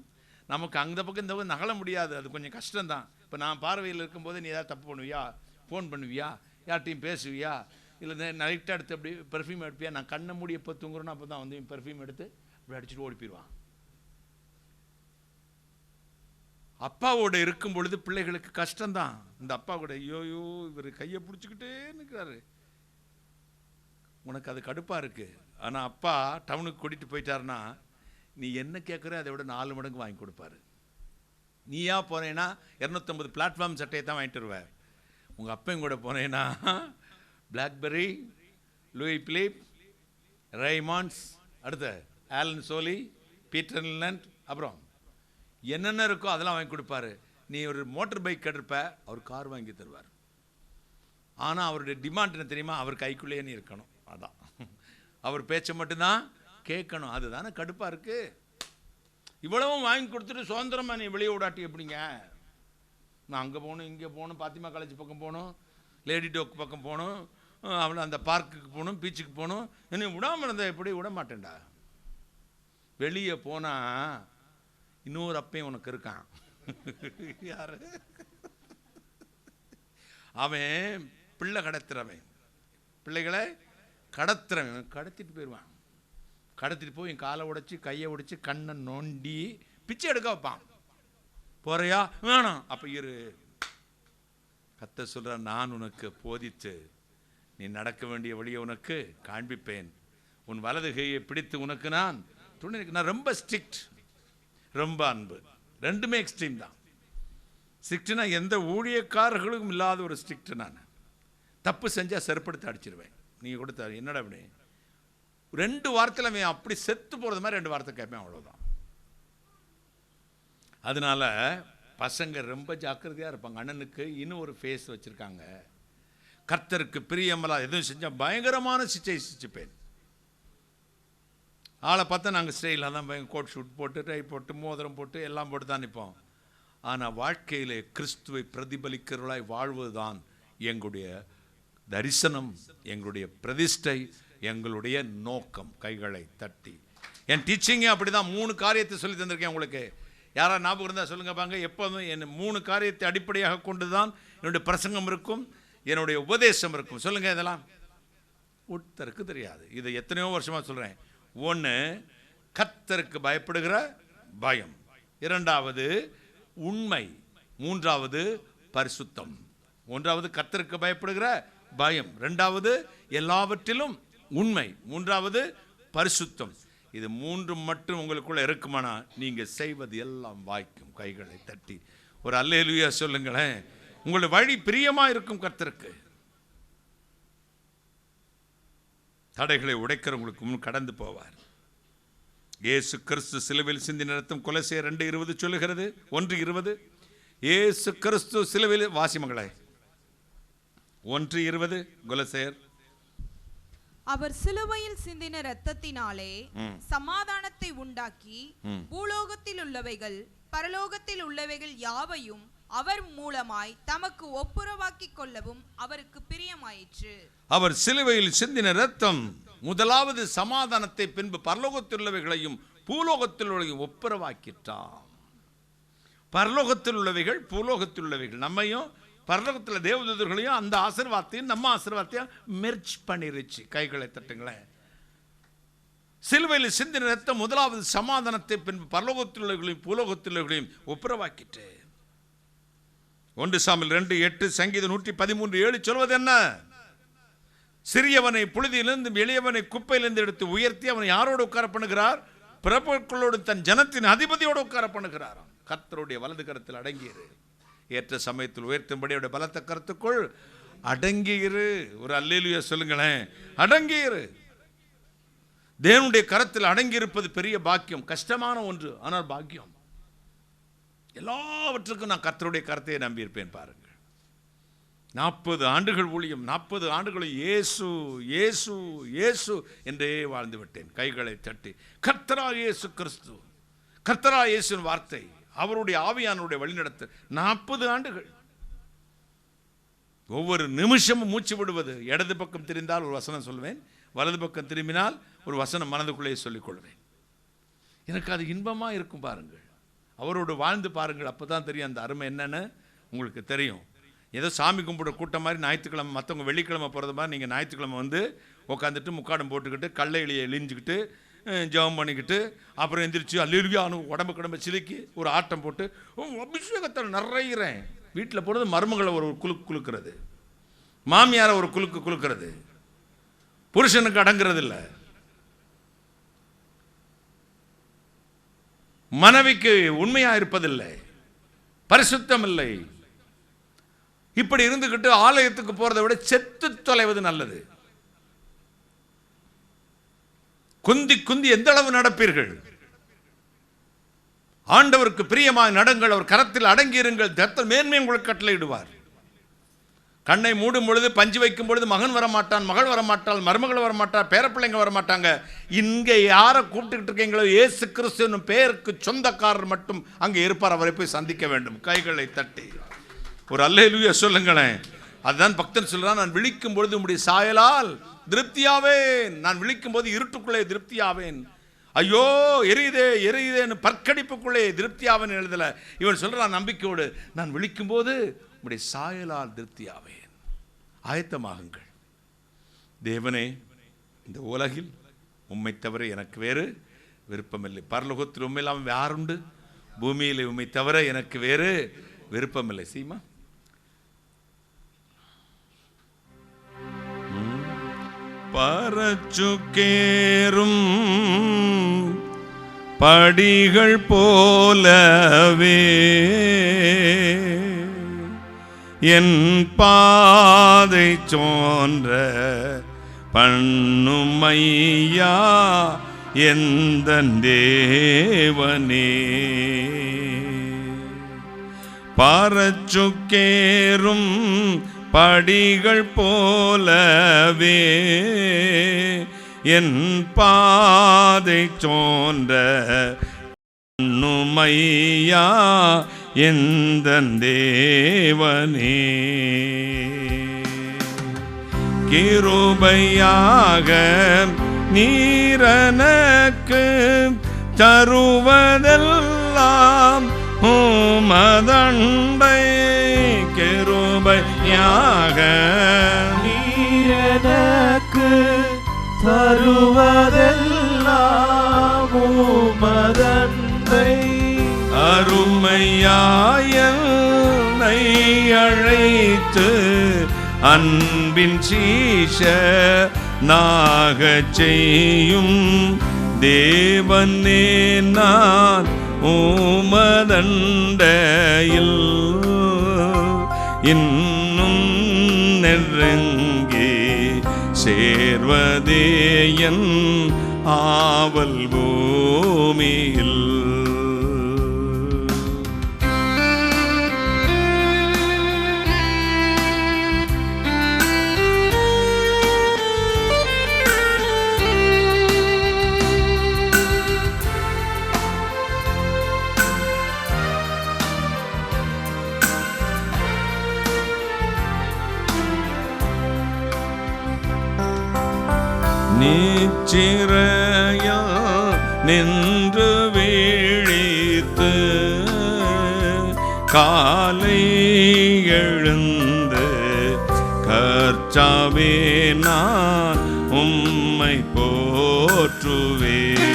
[SPEAKER 1] நமக்கு அந்த பக்கம் இந்த பக்கம் நகல முடியாது. அது கொஞ்சம் கஷ்டம்தான். இப்போ நான் பார்வையில் இருக்கும்போது நீ ஏதாவது தப்பு பண்ணுவியா, ஃபோன் பண்ணுவியா, யார்ட்டையும் பேசுவியா, இல்லை நைட்டாக எடுத்து அப்படி பெர்ஃப்யூம் எடுப்பியா. நான் கண்ணை மூடி எப்போ தூங்குறேன்னு அப்போ தான் வந்து பெர்ஃப்யூம் எடுத்து அப்படி அடிச்சுட்டு ஓடி போயிடுவான். அப்பாவோட இருக்கும் பொழுது பிள்ளைகளுக்கு கஷ்டம்தான். இந்த அப்பா கூட ஐயோயோ இவர் கையை பிடிச்சிக்கிட்டே நிற்கிறாரு. உனக்கு அது கடுப்பாக இருக்குது. ஆனால் அப்பா டவுனுக்கு கூட்டிகிட்டு போயிட்டாருன்னா நீ என்ன கேட்குற அதை விட 4 மடங்கு வாங்கி கொடுப்பாரு. நீயா போனேன்னா 250 பிளாட்ஃபார்ம் சட்டையை தான் வாங்கிட்டு வருவேன். உங்கள் அப்பையும் கூட போனேன்னா பிளாக்பெர்ரி, லூயி பிலிப், ரைமான்ஸ், அடுத்த ஆலன் சோலி, பீட்டர் லிண்ட், அப்புறம் என்னென்ன இருக்கோ அதெல்லாம் வாங்கி கொடுப்பாரு. நீ ஒரு மோட்டர் பைக் கேட்டிருப்ப, அவர் கார் வாங்கி தருவார். ஆனால் அவருடைய டிமாண்ட் என்ன தெரியுமா? அவர் கைக்குள்ளேயே நீ இருக்கணும். அதான் அவர் பேச்சை மட்டும்தான் கேட்கணும். அதுதானே கடுப்பாக இருக்குது. இவ்வளவும் வாங்கி கொடுத்துட்டு சுதந்திரமாக நீ வெளியே விடாட்டி எப்படிங்க? நான் அங்கே போகணும், இங்கே போகணும், பாத்திமா காலேஜ் பக்கம் போகணும், லேடி டோக் பக்கம் போகணும், அவளை அந்த பார்க்குக்கு போகணும், பீச்சுக்கு போகணும், என்ன விடாமல் இருந்தால் எப்படி? விட மாட்டேன்டா. வெளியே போனால் இன்னொரு அப்பையும் உனக்கு இருக்கான். யாரு? அவன் பிள்ளை கடத்துறவன், பிள்ளைகளை கடத்துறவன். கடத்திட்டு போயிடுவான். கடத்திட்டு போய் என் காலை உடைச்சி, கையை உடைச்சி, கண்ணை நோண்டி பிச்சை எடுக்க வைப்பான். போறையா? வேணாம். அப்போ இரு. கர்த்தர் சொல்ற, நான் உனக்கு போதித்து நீ நடக்க வேண்டிய வழியை உனக்கு காண்பிப்பேன். உன் வலது கையை பிடித்து உனக்கு நான் துணை. நான் ரொம்ப ஸ்ட்ரிக்ட், ரொம்ப அன்பு, ரெண்டுமே எக்ஸ்ட்ரீம் தான். ஸ்ட்ரிக்ட்னா எந்த ஊழியக்காரர்களுக்கும் இல்லாத ஒரு ஸ்ட்ரிக்ட். நான் தப்பு செஞ்சால் செருப்படுத்த அடிச்சிருவேன். நீங்கள் கொடுத்த என்னடா அப்படி 2 வாரத்தில் அவன் அப்படி செத்து போகிறது மாதிரி 2 வார்த்தை கேட்பேன், அவ்வளோதான். அதனால பசங்க ரொம்ப ஜாக்கிரதையாக இருப்பாங்க. அண்ணனுக்கு இன்னும் ஒரு ஃபேஸ் வச்சுருக்காங்க. கர்த்தருக்கு பிரியமலா எதுவும் செஞ்சால் பயங்கரமான சிச்சை சிச்சுப்பேன். ஆளை பார்த்தா நாங்கள் ஸ்டைலாக தான் கோட் ஷூட் போட்டு, டை போட்டு, மோதிரம் போட்டு, எல்லாம் போட்டு தான் நிற்போம். ஆனால் வாழ்க்கையிலே கிறிஸ்துவை பிரதிபலிக்கிறவர்களாய் வாழ்வது தான் எங்களுடைய தரிசனம், எங்களுடைய பிரதிஷ்டை, எங்களுடைய நோக்கம். கைகளை தட்டி. என் டீச்சிங்கே அப்படி தான் 3 காரியத்தை சொல்லி தந்திருக்கேன் உங்களுக்கு. யாராவது ஞாபகம் இருந்தால் சொல்லுங்க பாங்க. எப்போதும் என் 3 காரியத்தை அடிப்படையாக கொண்டு தான் என்னுடைய பிரசங்கம் இருக்கும், என்னுடைய உபதேசம் இருக்கும். சொல்லுங்கள். இதெல்லாம் ஒருத்தருக்கு தெரியாது. இதை எத்தனையோ வருஷமாக சொல்கிறேன். 1, கர்த்தருக்கு பயப்படுகிற பயம். 2வது உண்மை. 3வது பரிசுத்தம். 1வது கர்த்தருக்கு பயப்படுகிற பயம், 2வது எல்லாவற்றிலும் உண்மை, 3வது பரிசுத்தம். இது 3 மட்டும் உங்களுக்குள்ள இருக்குமானா நீங்க செய்வது எல்லாம் வாய்க்கும். கைகளை தட்டி ஒரு அல்லேலூயா சொல்லுங்களேன். உங்களுடைய வழி பிரியமா இருக்கும் கர்த்தருக்கு. தடைகளை உடைக்கிறவங்களுக்கு முன் கடந்து போவார். இயேசு கிறிஸ்து சிலுவையில் சிந்தின இரத்தம் கொலோசியர் 2:20 சொல்லுகிறது. 1:20 இயேசு கிறிஸ்து சிலுவையில், வாசிமங்களே 1:20 கொலோசியர்.
[SPEAKER 2] அவர் சிலுவையில் சிந்தின இரத்தத்தினாலே சமாதானத்தை உண்டாக்கி பூலோகத்தில் உள்ளவைகள் பரலோகத்தில் உள்ளவைகள் யாவையும் அவர் மூலமாய் தமக்கு ஒப்புரவாக்கிக் கொள்ளவும் அவருக்கு பிரியமாயிற்று.
[SPEAKER 1] அவர் சிலுவையில் சிந்தின இரத்தம் முதலாவது சமாதானத்தை, பின்பு பரலோகத்தில் உள்ளவைகளையும் பூலோகத்தில் உள்ளவையும் ஒப்புரவாக்கிட்டார். பரலோகத்தில் உள்ளவைகள், பூலோகத்தில் உள்ளவைகள், நம்மையும் பரலோகத்தில் தேவதூதர்களையும் அந்த ஆசீர்வாதத்தையும் நம்ம ஆசீர்வாதத்தையும் மெர்ஜ் பண்ணிருச்சு. கைகளை தட்டுங்களேன். சிலுவையில் சிந்தின இரத்தம் முதலாவது சமாதானத்தை, பின்பு பரலோகத்தில் உள்ளவைகளையும் பூலோகத்தில் உள்ளவைகளையும் ஒப்புரவாக்கிட்டு. 1 சாமுவேல் 2:8, சங்கீதம் 113:7 சொல்வது என்ன? சிறியவனை புழுதியிலிருந்து எளியவனை குப்பையிலிருந்து எடுத்து உயர்த்தி அவனை யாரோடு உட்கார பண்ணுகிறார்? பிரபுக்களோடு, தன் ஜனத்தின் அதிபதியோடு உட்கார பண்ணுகிறார். கர்த்தருடைய வலது கரத்தில் அடங்கியிரு. ஏற்ற சமயத்தில் உயர்த்தும்படி அவருடைய பலத்த கருத்துக்குள் அடங்கியிரு. ஒரு அல்லேலூயா சொல்லுங்களேன். அடங்கியிரு. தேவனுடைய கரத்தில் அடங்கியிருப்பது பெரிய பாக்கியம். கஷ்டமான ஒன்று, ஆனால் பாக்கியம். எல்லாவற்றுக்கும் நான் கர்த்தருடைய கரத்தையே நம்பியிருப்பேன். பாருங்கள், 40 ஆண்டுகள் ஊழியம், 40 ஆண்டுகளும் இயேசு இயேசு இயேசு என்றே வாழ்ந்து விட்டேன். கைகளை தட்டி கர்த்தரா இயேசு கிறிஸ்து, கர்த்தரா இயேசுவின் வார்த்தை, அவருடைய ஆவியானுடைய வழிநடத்து 40 ஆண்டுகள். ஒவ்வொரு நிமிஷமும் மூச்சு விடுவது. இடது பக்கம் திரும்பினால் ஒரு வசனம் சொல்வேன், வலது பக்கம் திரும்பினால் ஒரு வசனம் மனதுக்குள்ளேயே சொல்லிக் கொள்வேன். எனக்கு அது இன்பமாக இருக்கும். பாருங்கள், அவரோடு வாழ்ந்து பாருங்கள். அப்போ தான் தெரியும் அந்த அருமை என்னன்னு உங்களுக்கு தெரியும். ஏதோ சாமி கும்பிட கூட்டம் மாதிரி ஞாயிற்றுக்கிழமை, மற்றவங்க வெள்ளிக்கிழமை போகிறது மாதிரி நீங்கள் ஞாயிற்றுக்கிழமை வந்து உட்காந்துட்டு முக்காடம் போட்டுக்கிட்டு கல்லை எலியை எழிஞ்சிக்கிட்டு ஜெபம் பண்ணிக்கிட்டு அப்புறம் எந்திரிச்சு அல்லேலூயா உடம்பு சிலுக்கி ஒரு ஆட்டம் போட்டு அபிஷேகத்தில் நிறையிறேன். வீட்டில் போகிறது மருமகளை ஒரு குலுக்கிறது, மாமியாரை ஒரு குலுக்கிறது, புருஷனுக்கு அடங்கிறது இல்லை, மனைவிக்கு உண்மையா இருப்பதில்லை, பரிசுத்தம் இல்லை. இப்படி இருந்துகிட்டு ஆலயத்துக்கு போறதை விட செத்து தொலைவது நல்லது. குந்தி குந்தி எந்த அளவு நடப்பீர்கள்? ஆண்டவருக்கு பிரியமாய் நடங்கள், அவர் கரத்தில் அடங்கியிருங்கள், மேன்மை உங்களுக்கு கட்டளையிடுவார். கண்ணை மூடும் பொழுது பஞ்சு வைக்கும் பொழுது மகன் வரமாட்டான், மகள் வரமாட்டாள், மருமகள் வரமாட்டார், பேரப்பிள்ளைங்க வரமாட்டாங்க. இங்கே யாரை கூப்பிட்டுக்கிட்டு இருக்கீங்களோ இயேசு கிறிஸ்து பேருக்கு சொந்தக்காரர் மட்டும் அங்கே இருப்பார். அவரை போய் சந்திக்க வேண்டும். கைகளை தட்டி ஒரு அல்லேலூயா சொல்லுங்களேன். அதுதான் பக்தன் சொல்றான், நான் விழிக்கும் பொழுது உம்முடைய சாயலால் திருப்தியாவேன். நான் விழிக்கும் போது இருட்டுக்குள்ளே திருப்தியாவேன். ஐயோ எரியுதே எரியுதேன்னு பற்கடிப்புக்குள்ளே திருப்தியாவேன் எழுதல. இவன் சொல்றான் நம்பிக்கையோடு, நான் விழிக்கும் போது உம்முடைய சாயலால் திருப்தியாவேன். ஆயத்தமாகுங்கள். தேவனே, இந்த உலகில் உம்மை தவிர எனக்கு வேறு விருப்பமில்லை. பரலோகத்தில் உண்மை இல்லாமல் யாருண்டு? பூமியில் உம்மை தவிர எனக்கு வேறு விருப்பமில்லை. சீமா பரச்சுக்கேறும் படிகள் போலவே என் பாதை சோன்ற பண்ணுமையா எந்த தேவனே. பரச்சுக்கேறும் படிகள் போலவே என் பாதை சோன்ற பண்ணுமையா எந்த தேவனே. கிருபையாக நீரனக்கு தருவதெல்லாம் உமதண்டை. கிருபையாக
[SPEAKER 3] நீரனக்கு தருவதெல்லாம் உமதண்டை.
[SPEAKER 1] அருமையாயனை அழைத்து அன்பின் சீஷ நாகச் செய்யும் தேவனே, நான் உமதண்டையில் இன்னும் நெருங்கி சேர்வதே என் ஆவல் பூமியில். நிச்சிறையில் நின்று வீழித்து காலை எழுந்து கர்த்தாவே நான் உம்மை போற்றுவேன்.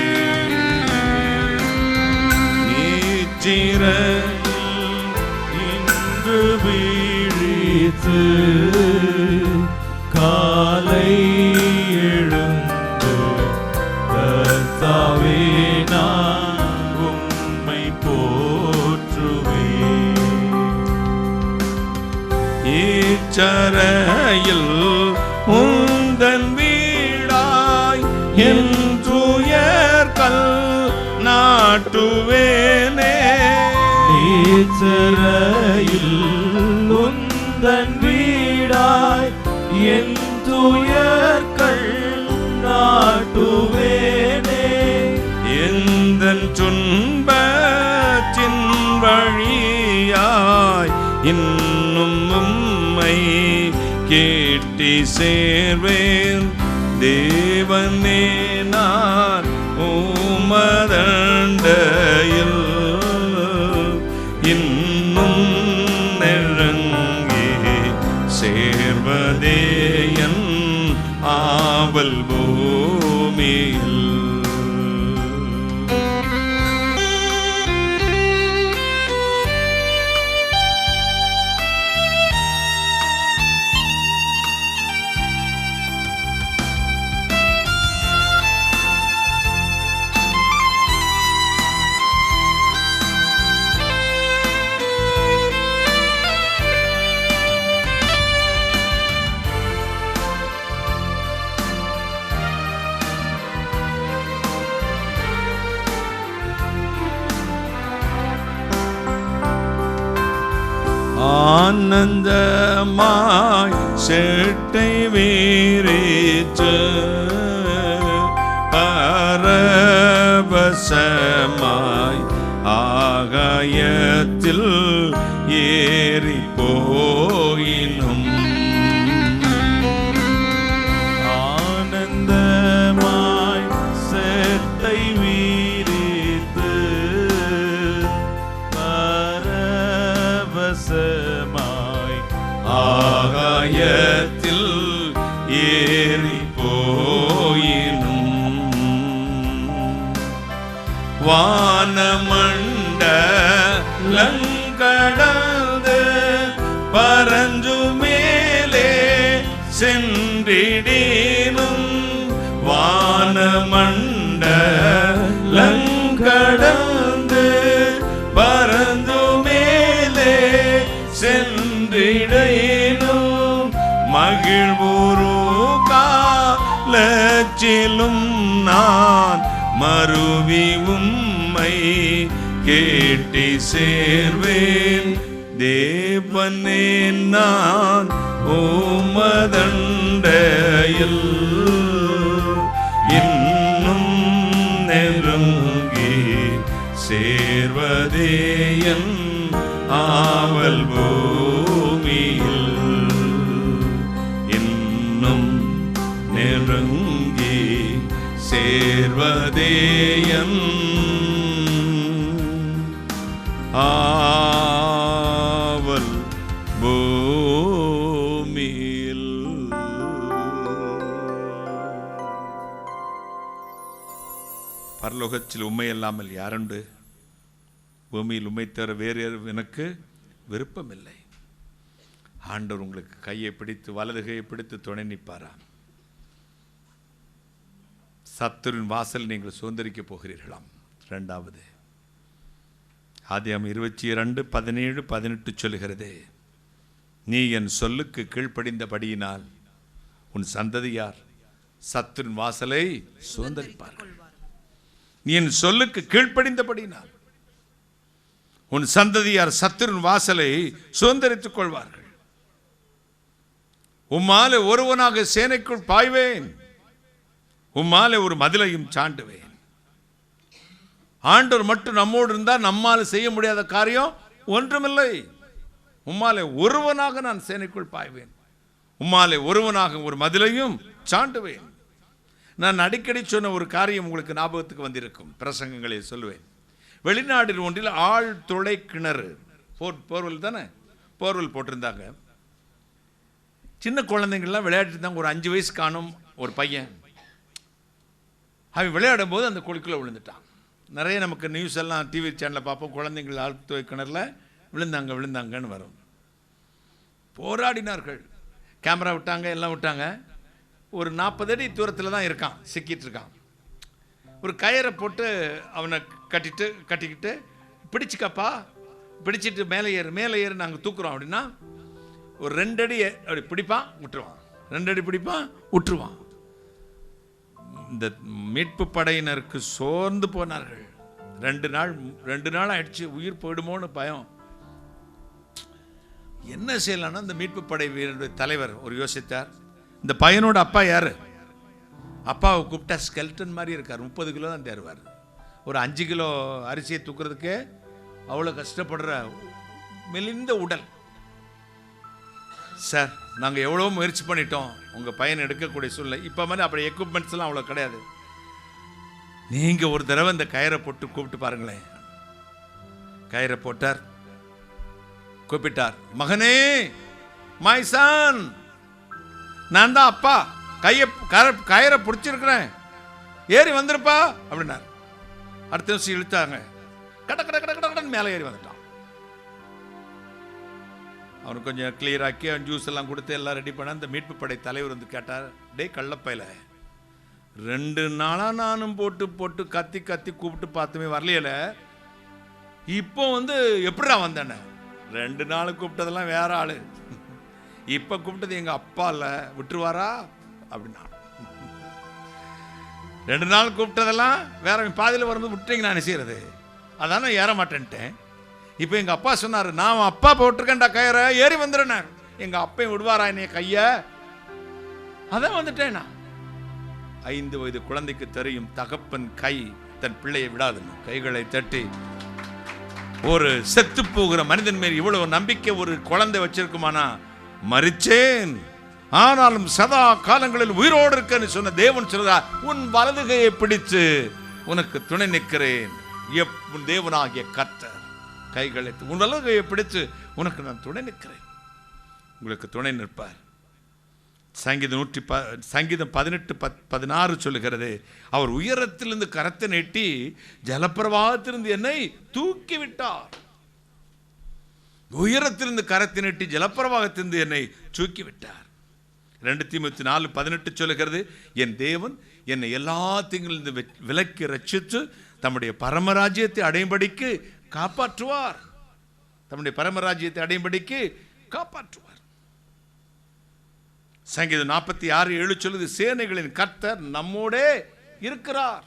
[SPEAKER 1] நிச்சிறையில்
[SPEAKER 3] நின்று வீழித்து காலை எழுந்து கர்த்தாவே நான் உம்மை போற்றுவேன்.
[SPEAKER 1] இச்சரையில் உந்தன் வீடாய் என் துயர்கள் நாட்டுவேனே.
[SPEAKER 3] இச்சரையில் உந்தன் வீடாய் என் துயர்கள் நாட்டுவேனே.
[SPEAKER 1] எந்தன் துன்பத்தின் வழியாய் இன்னும் உம்மை கேட்டி சேர்வேன். தேவனே, நான் உமதண்டையில் இன்னும் நெருங்கி சேர்வதே என் ஆவல் பூமியில். ஆனந்தமாய் செட்டை வீரிச்சு பரவசமாய் ஆகாயத்தில் ஏறி போயினும்
[SPEAKER 3] ஆனந்தமாய் செட்டை வீரித்து பரவசமாய்
[SPEAKER 1] ஆகாயத்தில் ஏறி போயினும் வானமண்டலங்கடந்து பரஞ்சு மேலே சென்றிடினும் வானமண்டலங்கடந்து பரந்து மேலே சென்றிடினும் மகிழ்வுரு காலச்சிலும் நான் மறுவி உம்மை கேட்டி சேர்வேன் தேவனே நான் உமதண்டையில் இன்னும் நெருங்கி சேர்வதே என் ஆவல் பூமியில் இன்னும் நெருங்கி சேர்வதே என் ஆவல் பூமியில். பரலோகத்தில் உண்மை இல்லாமல் யாருண்டு? பூமியில் உண்மை தவிர வேறு எனக்கு விருப்பமில்லை. ஆண்டவர் உங்களுக்கு கையை பிடித்து வலது கையை பிடித்து துணை நிற்பாரா? சத்துருவின் வாசல் நீங்கள் சுதந்திரிக்க போகிறீர்களாம். இரண்டாவது ஆதியாகமம் 22:17-18 சொல்லுகிறது, நீ என் சொல்லுக்கு கீழ்ப்படிந்தபடியினால் உன் சந்ததியார் சத்துருவின் வாசலை சுதந்திரிப்பார்கள். நீ என் சொல்லுக்கு கீழ்ப்படிந்தபடியினால் உன் சந்ததியார் சத்துருவின் வாசலை சுதந்திரித்துக் கொள்வார்கள். உம்மாலே ஒருவனாக சேனைக்குள் பாய்வேன், உம்மாலே ஒரு மதிலையும் சாண்டுவேன். ஆண்டவர் மட்டும் நம்மோடு இருந்தால் நம்மால் செய்ய முடியாத காரியம் ஒன்றுமில்லை. உம்மாலே ஒருவனாக நான் சேனைக்குள் பாய்வேன், உம்மாலே ஒருவனாக ஒரு மதிலையும் சாண்டுவேன். நான் அடிக்கடி சொன்ன ஒரு காரியம் உங்களுக்கு ஞாபகத்துக்கு வந்திருக்கும், பிரசங்கங்களை சொல்லுவேன். வெளிநாடு ஒன்றில் ஆழ்துளை கிணறு, போர்வெல் தானே, போர்வெல் போட்டிருந்தாங்க. சின்ன குழந்தைங்கள்லாம் விளையாட்டு இருந்தாங்க. ஒரு 5 வயசு காணும் ஒரு பையன், அவன் விளையாடும் போது அந்த குழிக்குள்ளே விழுந்துட்டான். நிறைய நமக்கு நியூஸ் எல்லாம் டிவி சேனலில் பார்ப்போம், குழந்தைங்கள் ஆழ்துளை கிணறுல விழுந்தாங்கன்னு வரும். போராடினார்கள், கேமரா விட்டாங்க, எல்லாம் விட்டாங்க. ஒரு 40 அடி தூரத்தில் தான் இருக்கான், சிக்கிட்டு இருக்கான். ஒரு கயிறை போட்டு அவனை கட்டிக்கிட்டு பிடிச்சிக்கப்பா, பிடிச்சிட்டு மேலே ஏறு நாங்கள் தூக்குறோம் அப்படின்னா ஒரு 2 அடி அப்படி பிடிப்பான், விட்டுருவான். 2 அடி பிடிப்பான், விட்டுருவான். இந்த மீட்பு படையினருக்கு சோர்ந்து போனார்கள். 2 நாள் ஆயிடுச்சு, உயிர் போயிடுமோன்னு பயம். என்ன செய்யலாம்னா இந்த மீட்பு படை வீரருடைய தலைவர் ஒரு யோசித்தார். இந்த பையனோட அப்பா யாரு? அப்பாவை கூப்பிட்டா ஸ்கெல்டன் மாதிரி இருக்கார், 30 கிலோ தான் தேர்வார். ஒரு 5 கிலோ அரிசியை தூக்குறதுக்கு அவ்வளோ கஷ்டப்படுற மெலிந்த உடல். சார், நாங்கள் எவ்வளோ முயற்சி பண்ணிட்டோம், உங்கள் பையனை எடுக்கக்கூடிய சூழ்நிலை. இப்போ மாதிரி அப்படி எக்யூப்மெண்ட்ஸ்லாம் அவ்வளோ கிடையாது. நீங்கள் ஒரு தடவை இந்த கயிறை போட்டு கூப்பிட்டு பாருங்களேன். கயிறை போட்டார், கூப்பிட்டார், மகனே, மை சன், நான் தான் அப்பா, கயிறை பிடிச்சிருக்கிறேன், ஏறி வந்திருப்பா அப்படின்னார். அடுத்த நிமிஷம் இழுத்தாங்க, கடன்னு மேலே ஏறி வந்துட்டான். அவனுக்கு கொஞ்சம் கிளியர் ஆக்கி அவன் ஜூஸ் எல்லாம் கொடுத்து எல்லாம் ரெடி பண்ண அந்த மீட்பு படை தலைவர் வந்து கேட்டார், டே கள்ளப்பையில, 2 நாளாக நானும் போட்டு கத்தி கூப்பிட்டு பார்த்துமே வரலையில, இப்போ வந்து எப்படிடா வந்தேன்னு? 2 நாள் கூப்பிட்டதெல்லாம் வேற ஆளு, இப்போ கூப்பிட்டது எங்கள் அப்பா இல்லை, விட்டுருவாரா அப்படின்னா. 2 நாள் கூப்பிட்டதெல்லாம் வேற, பாதியில் வரும்போது விட்டுறீங்க, நான் செய்யறது அதான் நான் ஏற மாட்டேன்ட்டேன். இப்போ எங்க அப்பா சொன்னாரு, நான் அப்பா போட்டிருக்கேன்டா கயிறை, ஏறி வந்துடுறேன். எங்க அப்பையும் விடுவாரா என்னைய கைய? அதான் வந்துட்டேன் நான். 5 வயது குழந்தைக்கு தெரியும் தகப்பன் கை தன் பிள்ளையை விடாதுன்னு. கைகளை தட்டி ஒரு செத்து போகிற மனிதன் மேல் இவ்வளவு நம்பிக்கை ஒரு குழந்தை வச்சிருக்குமானா? மரிச்சேன் ஆனாலும் சதா காலங்களில் உயிரோடு இருக்கன்னு சொன்ன தேவன் சொல்றார், உன் வலது கையை பிடித்து உனக்கு துணை நிற்கிறேன். உன் தேவனாகிய கர்த்தர் கைகளை உன் வலது கையை பிடித்து உனக்கு நான் துணை நிற்கிறேன். உங்களுக்கு துணை நிற்பார். சங்கீதம் 18:16 சொல்லுகிறது, அவர் உயரத்திலிருந்து கரத்தை நீட்டி ஜலப்பிரவாகத்திலிருந்து என்னை தூக்கி விட்டார். உயரத்திலிருந்து கரத்தை நீட்டி ஜலப்பிரவாகத்திலிருந்து என்னை தூக்கி விட்டார். 2 தீமோத்தேயு 4:18 சொல்லுகிறது, என் தேவன் என்னை எல்லா தீங்கிலிருந்து விலக்கி ரட்சித்து தம்முடைய பரமராஜ்யத்தை அடையும்படிக்கு காப்பாற்றுவார். தம்முடைய பரமராஜ்யத்தை அடையும்படிக்கு காப்பாற்றுவார். சங்கீதம் 46:7 சொல்லுது, சேனைகளின் கர்த்தர் நம்மோடே இருக்கிறார்.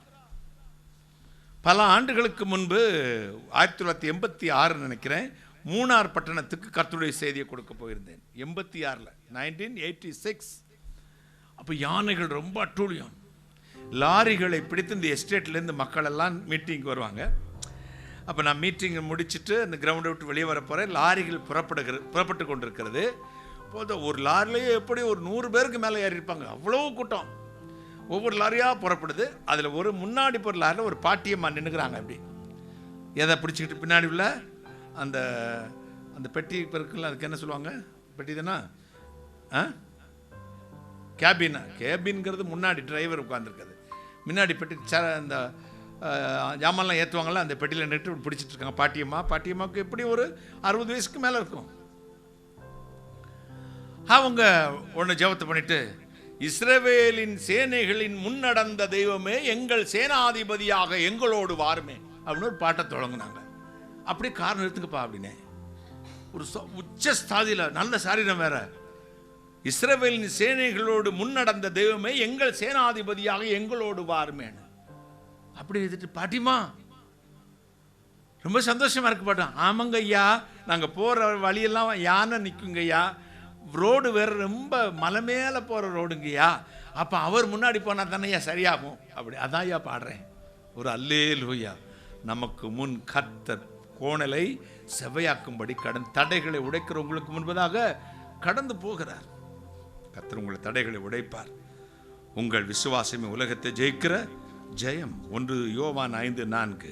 [SPEAKER 1] பல ஆண்டுகளுக்கு முன்பு 1986 நினைக்கிறேன், மூணார் பட்டணத்துக்கு கர்த்தருடைய செய்தியை கொடுக்க போயிருந்தேன். 1986. அப்போ யானைகள் ரொம்ப அட்டூழியம். லாரிகளை பிடித்து இந்த எஸ்டேட்லேருந்து மக்கள் எல்லாம் மீட்டிங்க்கு வருவாங்க. அப்போ நான் மீட்டிங்கை முடிச்சுட்டு அந்த கிரவுண்டை விட்டு வெளியே வர போகிறேன். லாரிகள் புறப்பட்டு கொண்டிருக்கிறது. போதும், ஒரு லாரிலேயே எப்படி ஒரு 100 பேருக்கு மேலே ஏறி இருப்பாங்க, அவ்வளோ கூட்டம். ஒவ்வொரு லாரியாக புறப்படுது. அதில் ஒரு முன்னாடி போகிற லாரியில் ஒரு பாட்டியம்மா நின்றுக்கிறாங்க. அப்படி எதை பிடிச்சிக்கிட்டு பின்னாடி உள்ள அந்த அந்த பெட்டி இருக்குல்ல, அதுக்கு என்ன சொல்லுவாங்க? பெட்டி தானே, கேபினா? கேபின்ங்கிறது முன்னாடி டிரைவர் உட்காந்துருக்குது. முன்னாடி பெட்டி அந்த ஜாமான்லாம் ஏற்றுவாங்கள்ல, அந்த பெட்டியில் நின்று பிடிச்சிட்டு இருக்காங்க பாட்டியம்மா. பாட்டியம்மாவுக்கு எப்படி ஒரு 60 வயசுக்கு மேலே இருக்கும். அவங்க ஒன்று ஜெபத்தை பண்ணிட்டு, இஸ்ரவேலின் சேனைகளின் முன்னடந்த தெய்வமே எங்கள் சேனாதிபதியாக எங்களோடு வாருமே அப்படின்னு ஒரு பாட்டை தொடங்கினாங்க. அப்படியே காரணம் எடுத்துக்கப்பா அப்படின்னு ஒரு உச்ச ஸ்தாதியில் நல்ல சாரீரம் வேற. இஸ்ரவேலின் சேனைகளோடு முன்னடந்த தெய்வமே எங்கள் சேனாதிபதியாக எங்களோடு வாருமேன்னு அப்படி எழுதிட்டு, பாட்டிமா ரொம்ப சந்தோஷமா இருக்கு பாட்டா. ஆமாங்க ஐயா, நாங்கள் போகிற வழியெல்லாம் யானை நிற்குங்க ஐயா, ரோடு வேற ரொம்ப மலை மேலே போகிற ரோடுங்கய்யா, அப்போ அவர் முன்னாடி போனால் தானேயா சரியாகும். அப்படி அதான் ஐயா பாடுறேன். ஒரு அல்லேலூயா. நமக்கு முன் கர்த்தர் கோணலை செவ்வையாக்கும்படி தடைகளை உடைக்கிறவங்களுக்கு முன்பதாக கடந்து போகிறார். கர்த்தர் உங்களை தடைகளை உடைப்பார். உங்கள் விசுவாசமே உலகத்தை ஜெயிக்கிற ஜெயம். 1 யோவான் 5:4,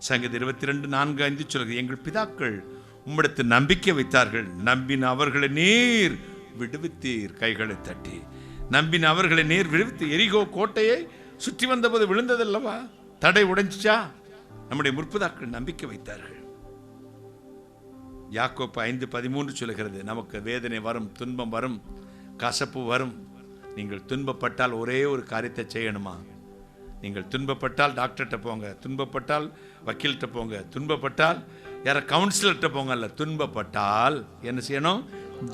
[SPEAKER 1] சங்கீதம் 22:4-5 சொல்கிறது, எங்கள் பிதாக்கள் உம்மிடத்தில் நம்பிக்கை வைத்தார்கள், நம்பின அவர்களை நீர் விடுவித்தீர். கைகளை தட்டி நம்பின அவர்களை நீர் விடுவித்து. எரிகோ கோட்டையை சுற்றி வந்தபோது விழுந்ததல்லவா? தடை உடைஞ்சிச்சா? நம்முடைய முற்பிதாக்கள் நம்பிக்கை வைத்தார்கள். யாக்கோப்பு 5:13 சொல்லுகிறது, நமக்கு வேதனை வரும், துன்பம் வரும், கசப்பு வரும். நீங்கள் துன்பப்பட்டால் ஒரே ஒரு காரியத்தை செய்யணுமா? நீங்கள் துன்பப்பட்டால் டாக்டர்கிட்ட போங்க, துன்பப்பட்டால் வக்கீல்கிட்ட போங்க, துன்பப்பட்டால் யார கவுன்சிலர்கிட்ட போங்க. அல்ல, துன்பப்பட்டால் என்ன செய்யணும்?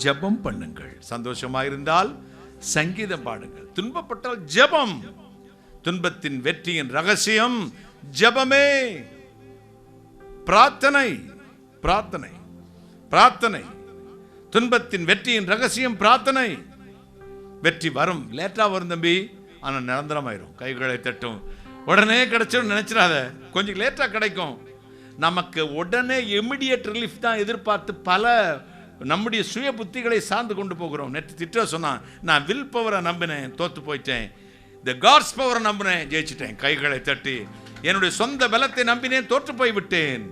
[SPEAKER 1] ஜெபம் பண்ணுங்கள். சந்தோஷமாக இருந்தால் சங்கீதம் பாடுங்கள். துன்பப்பட்டால் ஜெபம். துன்பத்தின் வெற்றியின் ரகசியம் ஜெபமே. பிரார்த்தனை, பிரார்த்தனை, பிரார்த்தனை. துன்பத்தின் வெற்றியின் ரகசியம் பிரார்த்தனை. வெற்றி வரும், லேட்டா வரும் தம்பி, ஆனால் நிரந்தரமாயிரும். கைகளை தட்டும். உடனே கிடைச்சிடும் நினைச்சிடாத, கொஞ்சம் லேட்டா கிடைக்கும். நமக்கு உடனே இமிடியேட் ரிலீஃப் தான் எதிர்பார்த்து பல நம்முடைய சுய புத்திகளை சார்ந்து கொண்டு போகிறோம். நேற்று திட்ட சொன்னான், நான் வில் பவரை நம்பினேன், தோத்து போயிட்டேன். த காட்ஸ் பவரை நம்பினேன், ஜெயிச்சிட்டேன். கைகளை தட்டி. என்னுடைய சொந்த பலத்தை நம்பினேன், தோற்று போய் விட்டேன்.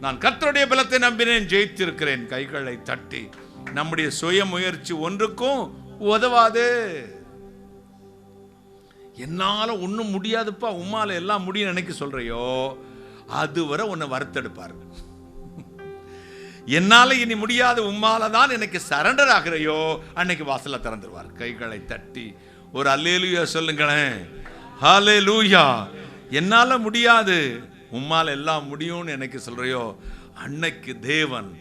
[SPEAKER 1] நான் கர்த்தருடைய பலத்தை நம்பினேன், ஜெயித்திருக்கிறேன். கைகளை தட்டி. நம்முடைய சுய முயற்சி ஒன்றுக்கும் உதவாது. என்னால ஒன்றும் முடியாதுப்பா, உம்மால எல்லாம் முடியும் நினைக்க சொல்றையோ, அதுவரை உன்னை வறுத்தெடுப்பார். என்னால இனி முடியாது, உம்மால தான் எனக்கு சரண்டர் ஆகிறையோ, அன்னைக்கு வாசல்ல திறந்துருவார். கைகளை தட்டி ஒரு அல்லேலூயா சொல்லுங்களேன். ஹல்லேலூயா. என்னால முடியாது, உம்மால எல்லாம் முடியும்னு எனக்கு சொல்றையோ, அன்னைக்கு தேவன்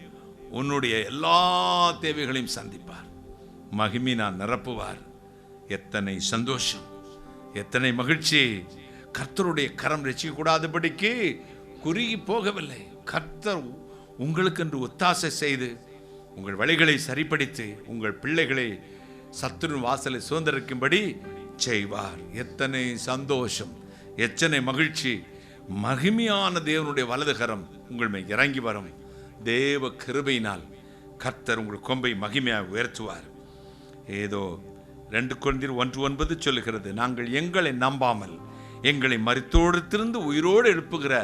[SPEAKER 1] உன்னுடைய எல்லா தேவைகளையும் சந்திப்பார். மகிமையினால் நிரப்புவார். எத்தனை சந்தோஷம், எத்தனை மகிழ்ச்சி. கர்த்தருடைய கரம் ரட்சிக்க கூடாதபடிக்கு குறுகி போகவில்லை. கர்த்தர் உங்களுக்கென்று ஒத்தாசை செய்து உங்கள் வழிகளை சரிப்படுத்தி உங்கள் பிள்ளைகளை சத்துரு வாசலை சுதந்திரிக்கும்படி செய்வார். எத்தனை சந்தோஷம், எத்தனை மகிழ்ச்சி! மகிமையான தேவனுடைய வலதுகரம் உங்கள் மேல் இறங்கி வரும். தேவ கிருபையினால் கர்த்தர் உங்கள் கொம்பை மகிமையாக உயர்த்துவார். ஏதோ 2 கொரிந்தியர் 1:9 சொல்லுகிறது, நாங்கள் எங்களை நம்பாமல் எங்களை மரித்தோடு உயிரோடு எழுப்புகிற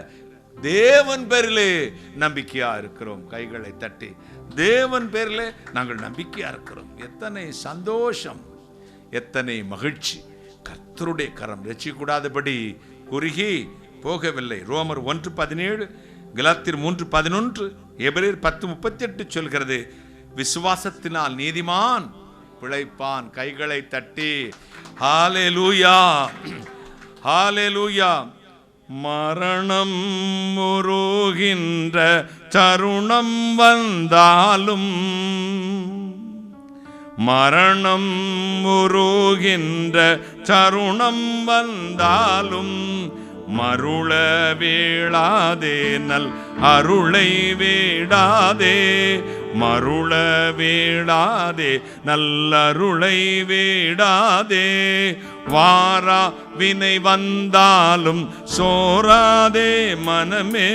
[SPEAKER 1] தேவன் பேரிலே நம்பிக்கையா இருக்கிறோம். கைகளை தட்டி தேவன் பேரிலே நாங்கள் நம்பிக்கையா இருக்கிறோம். எத்தனை சந்தோஷம், எத்தனை மகிழ்ச்சி! கர்த்தருடைய கரம் ரட்சிக்கூடாதபடி குறுகி போகவில்லை. ரோமர் 1:17, கலாத்தியர் 3:11, எபிரேயர் 10:38 சொல்கிறது, விசுவாசத்தினால் நீதிமான் பிழைப்பான். கைகளை தட்டி ஹல்லேலூயா, ஹல்லேலூயா. மரணம் உருகின்ற தருணம் வந்தாலும், மரணம் உருகின்ற தருணம் வந்தாலும் மருள வீழாதே, நல் அருளை வீடாதே, மருள வீடாதே, நல்லருளை வீடாதே. வாரா வினை வந்தாலும் சோராதே மனமே,